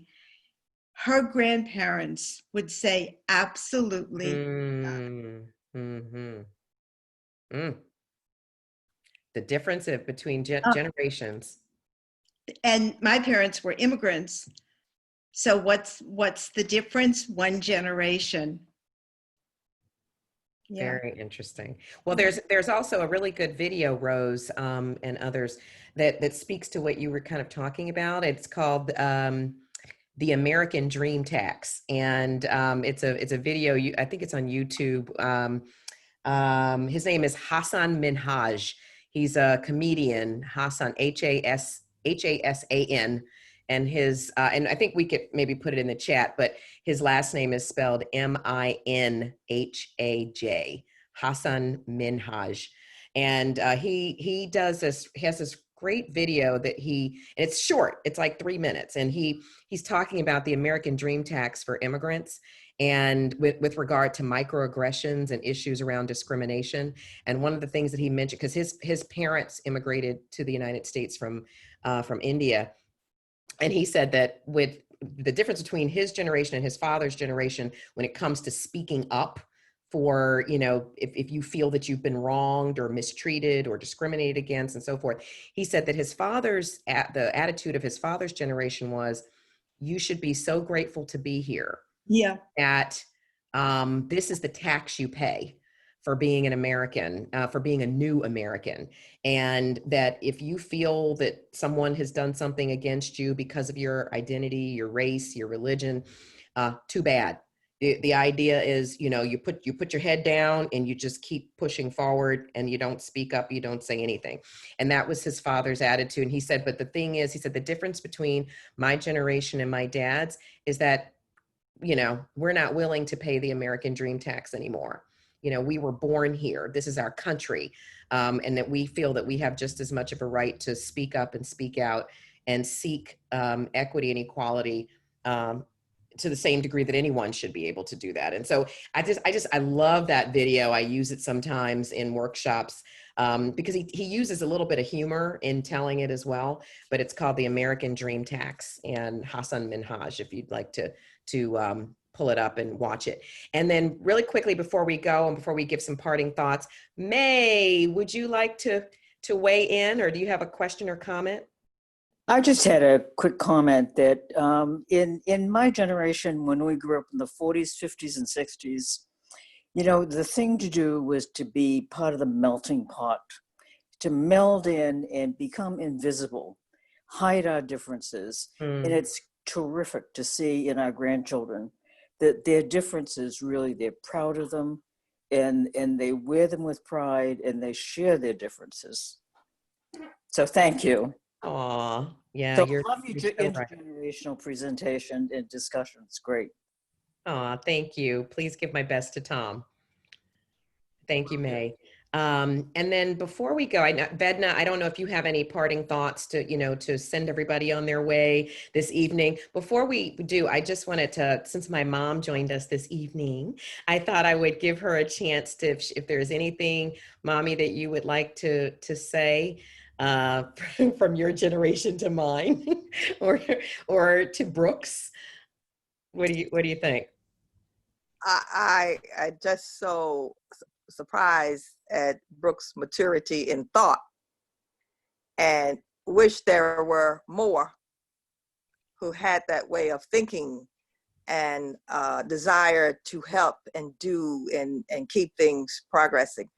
her grandparents would say absolutely. Mm-hmm. Mm. The difference between generations. And my parents were immigrants. So what's the difference? One generation. Yeah. Very interesting. Well, there's also a really good video, Rose, and others that speaks to what you were kind of talking about. It's called The American Dream Tax, and it's a video. I think it's on YouTube. His name is Hassan Minhaj. He's a comedian, Hassan, Hasan, and his and I think we could maybe put it in the chat, but his last name is spelled Minhaj, Hassan Minhaj, and he does this. He has this great video that and it's short. It's like 3 minutes, and he's talking about the American Dream Tax for immigrants, and with regard to microaggressions and issues around discrimination. And one of the things that he mentioned, because his parents immigrated to the United States from India, and he said that with the difference between his generation and his father's generation, when it comes to speaking up for, if you feel that you've been wronged or mistreated or discriminated against and so forth, he said that the attitude of his father's generation was, you should be so grateful to be here. Yeah. That this is the tax you pay for being an American, for being a new American. And that if you feel that someone has done something against you because of your identity, your race, your religion, too bad. The idea is, you put your head down and you just keep pushing forward, and you don't speak up, you don't say anything. And that was his father's attitude. And he said, but the thing is, he said, the difference between my generation and my dad's is that, we're not willing to pay the American Dream Tax anymore. We were born here. This is our country. And that we feel that we have just as much of a right to speak up and speak out and seek equity and equality to the same degree that anyone should be able to do that. And so I love that video. I use it sometimes in workshops because he uses a little bit of humor in telling it as well, but it's called The American Dream Tax, and Hassan Minhaj, if you'd like to pull it up and watch it. And then really quickly before we go and before we give some parting thoughts, May, would you like to weigh in, or do you have a question or comment? I just had a quick comment that in my generation, when we grew up in the 40s, 50s, and 60s, the thing to do was to be part of the melting pot, to meld in and become invisible, hide our differences. And it's terrific to see in our grandchildren that their differences, really, they're proud of them, and they wear them with pride, and they share their differences. So thank you. Aw, yeah, So you're love your so right. intergenerational presentation and discussion. It's great. Aw, thank you. Please give my best to Tom. Thank you, May. And then before we go, Vedna, I don't know if you have any parting thoughts to send everybody on their way this evening. Before we do, I just wanted to, since my mom joined us this evening, I thought I would give her a chance to, if there's anything, Mommy, that you would like to say from your generation to mine, or to Brooks. What do you think? I just so surprised at Brooks' maturity in thought, and wish there were more who had that way of thinking and desire to help and do and keep things progressing.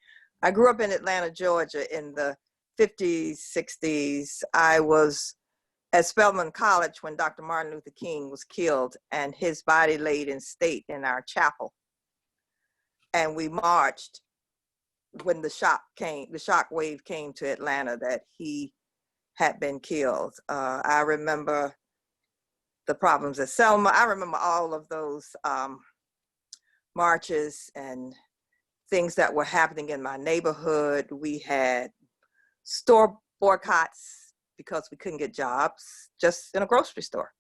I grew up in Atlanta, Georgia in the 50s, 60s. I was at Spelman College when Dr. Martin Luther King was killed and his body laid in state in our chapel. And we marched when the shock wave came to Atlanta that he had been killed. I remember the problems at Selma. I remember all of those marches and things that were happening in my neighborhood. We had store boycotts because we couldn't get jobs just in a grocery store.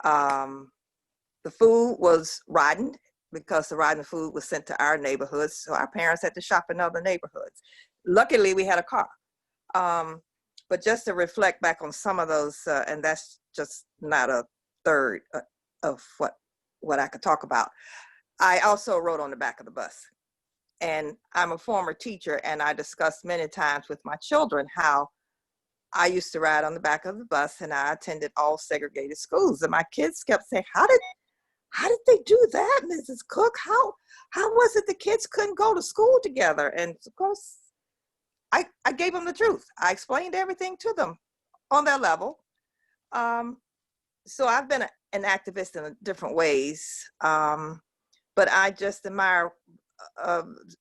The food was rotten because the riding food was sent to our neighborhoods, so our parents had to shop in other neighborhoods. Luckily, we had a car. But just to reflect back on some of those, and that's just not a third of what I could talk about. I also rode on the back of the bus. And I'm a former teacher, and I discussed many times with my children how I used to ride on the back of the bus, and I attended all segregated schools. And my kids kept saying, how did they do that, Mrs. Cook? How was it the kids couldn't go to school together? And of course, I gave them the truth. I explained everything to them on their level. So I've been an activist in different ways, but I just admire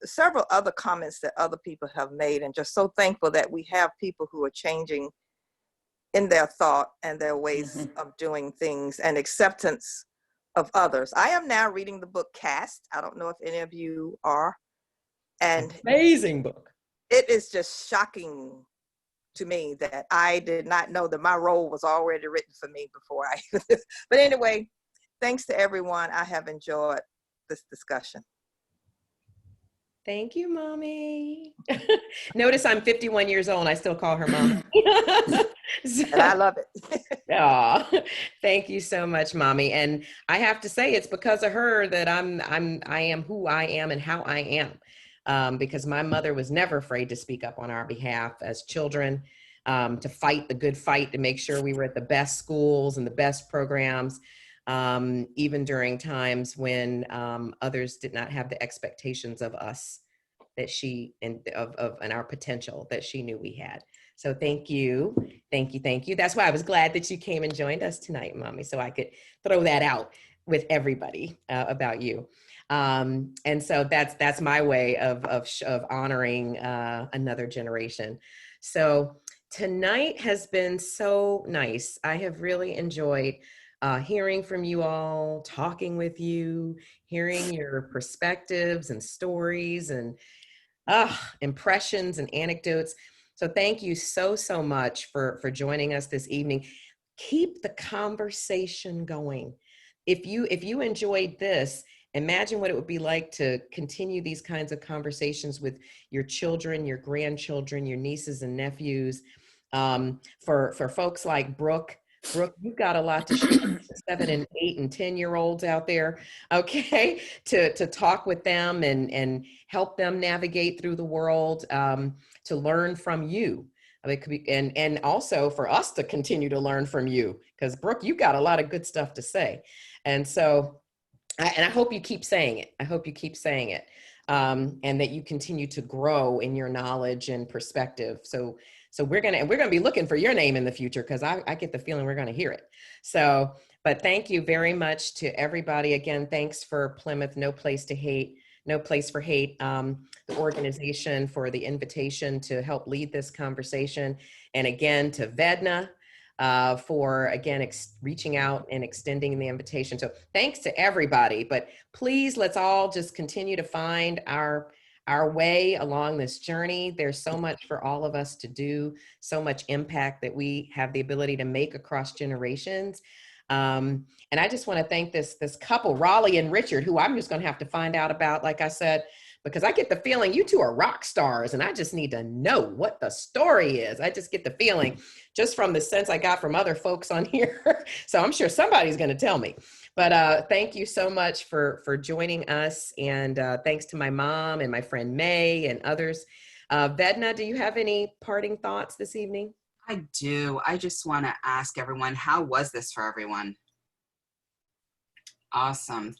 several other comments that other people have made, and just so thankful that we have people who are changing in their thought and their ways of doing things, and acceptance of others. I am now reading the book Caste. I don't know if any of you are. And amazing book. It is just shocking to me that I did not know that my role was already written for me before I, but anyway, thanks to everyone. I have enjoyed this discussion. Thank you, Mommy. Notice I'm 51 years old and I still call her Mom. And I love it. Aw, thank you so much, Mommy. And I have to say, it's because of her that I am who I am and how I am. Because my mother was never afraid to speak up on our behalf as children, to fight the good fight, to make sure we were at the best schools and the best programs, even during times when others did not have the expectations of us that she, and our potential that she knew we had. So thank you, thank you, thank you. That's why I was glad that you came and joined us tonight, Mommy, so I could throw that out with everybody about you. And so that's my way of honoring another generation. So tonight has been so nice. I have really enjoyed hearing from you all, talking with you, hearing your perspectives and stories and impressions and anecdotes. So thank you so much for joining us this evening. Keep the conversation going. If you enjoyed this, imagine what it would be like to continue these kinds of conversations with your children, your grandchildren, your nieces and nephews. For folks like Brooke, you've got a lot to share with the 7 and 8 and 10-year-olds out there, okay? To talk with them and help them navigate through the world, to learn from you. It could be, and also for us to continue to learn from you, because Brooke, you've got a lot of good stuff to say. And so, I hope you keep saying it. I hope you keep saying it, and that you continue to grow in your knowledge and perspective. So we're gonna be looking for your name in the future, because I get the feeling we're gonna hear it. So, but thank you very much to everybody. Again, thanks for Plymouth, No Place for Hate, the organization, for the invitation to help lead this conversation. And again, to Vedna, for again reaching out and extending the invitation. So thanks to everybody, but please, let's all just continue to find our way along this journey. There's so much for all of us to do, so much impact that we have the ability to make across generations. And I just want to thank this couple, Raleigh and Richard, who I'm just going to have to find out about, like I said, because I get the feeling you two are rock stars, and I just need to know what the story is. I just get the feeling just from the sense I got from other folks on here. So I'm sure somebody's going to tell me. But thank you so much for joining us. And thanks to my mom and my friend May and others. Vedna, do you have any parting thoughts this evening? I do. I just want to ask everyone, how was this for everyone? Awesome.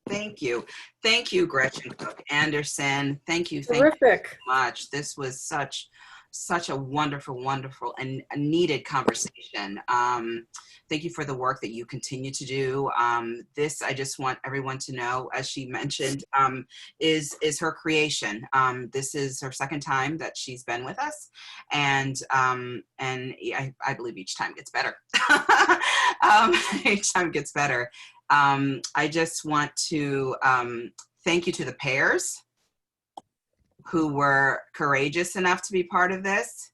Thank you. Thank you, Gretchen Cook Anderson. Thank you. Thank you so much. This was such a wonderful and a needed conversation. Thank you for the work that you continue to do. This, I just want everyone to know, as she mentioned, is her creation. This is her second time that she's been with us, and I believe each time gets better. Each time gets better. I just want to thank you to the pairs who were courageous enough to be part of this.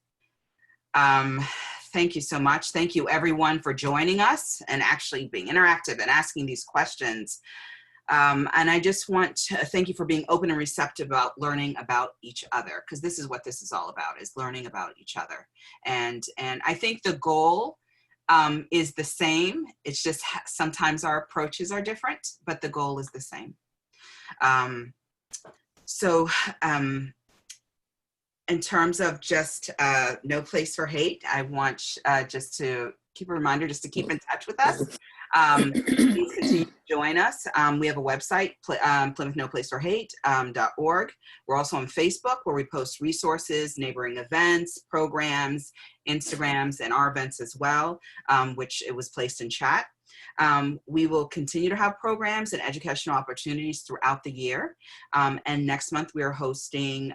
Thank you so much. Thank you everyone for joining us and actually being interactive and asking these questions. And I just want to thank you for being open and receptive about learning about each other, because this is what this is all about, is learning about each other. And I think the goal is the same. It's just sometimes our approaches are different, but the goal is the same. In terms of just no place for hate, I want just to keep a reminder just to keep in touch with us. Please continue to join us. We have a website, PlymouthNoPlaceForHate.org. We're also on Facebook, where we post resources, neighboring events, programs, Instagrams, and our events as well, which it was placed in chat. We will continue to have programs and educational opportunities throughout the year. And next month we are hosting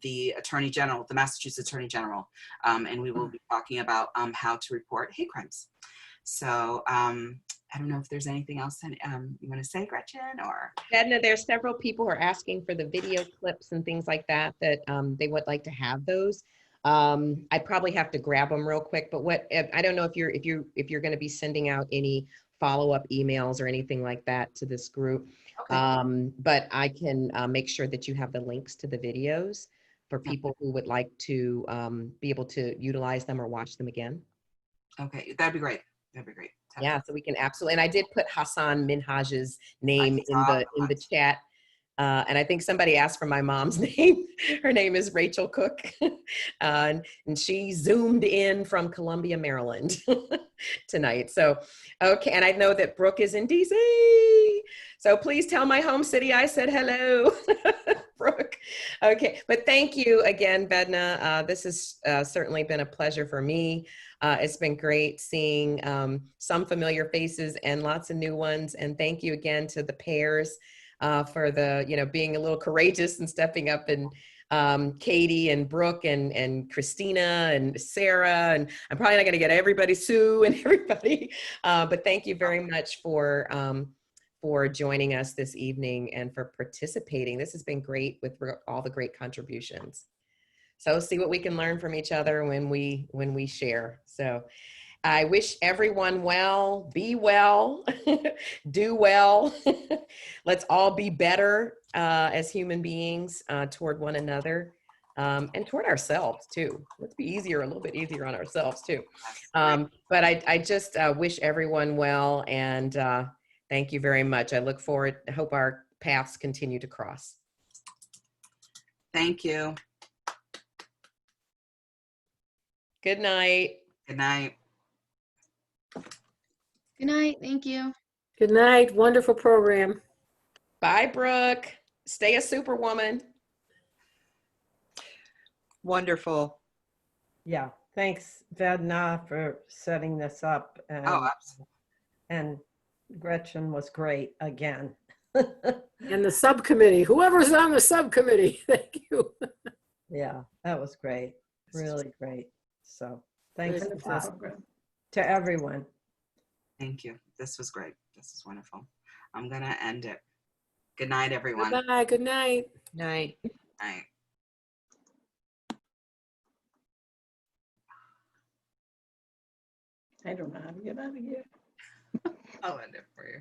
the Attorney General, the Massachusetts Attorney General, and we will be talking about how to report hate crimes. So I don't know if there's anything else you want to say, Gretchen, or? Edna, there's several people who are asking for the video clips and things like that, that they would like to have those. I'd probably have to grab them real quick, but I don't know if you're going to be sending out any follow-up emails or anything like that to this group. Okay. But I can make sure that you have the links to the videos for people who would like to be able to utilize them or watch them again. Okay, that'd be great. That'd be great. Yeah, so we can absolutely, and I did put Hassan Minhaj's name in the chat. And I think somebody asked for my mom's name. Her name is Rachel Cook. And she zoomed in from Columbia, Maryland tonight. So, okay. And I know that Brooke is in DC. So please tell my home city I said hello, Brooke. Okay. But thank you again, Vedna. This has certainly been a pleasure for me. It's been great seeing some familiar faces and lots of new ones. And thank you again to the pairs for the, being a little courageous and stepping up, and Katie and Brooke and Christina and Sarah, and I'm probably not going to get everybody, Sue and everybody, but thank you very much for joining us this evening and for participating. This has been great with all the great contributions. So see what we can learn from each other when we share. So I wish everyone well, be well, do well. Let's all be better as human beings toward one another and toward ourselves too. Let's be a little bit easier on ourselves too. But I just wish everyone well, and thank you very much. I look forward, I hope our paths continue to cross. Thank you. Good night. Good night. Good night. Thank you. Good night. Wonderful program. Bye, Brooke. Stay a superwoman. Wonderful. Yeah. Thanks, Vedna, for setting this up. And, absolutely. And Gretchen was great again. And the subcommittee, whoever's on the subcommittee, thank you. Yeah, that was great. Really great. So thanks to everyone. Thank you. This was great. This is wonderful. I'm going to end it. Good night, everyone. Bye. Good night. Night. Night. I don't know how to get out of here. I'll end it for you.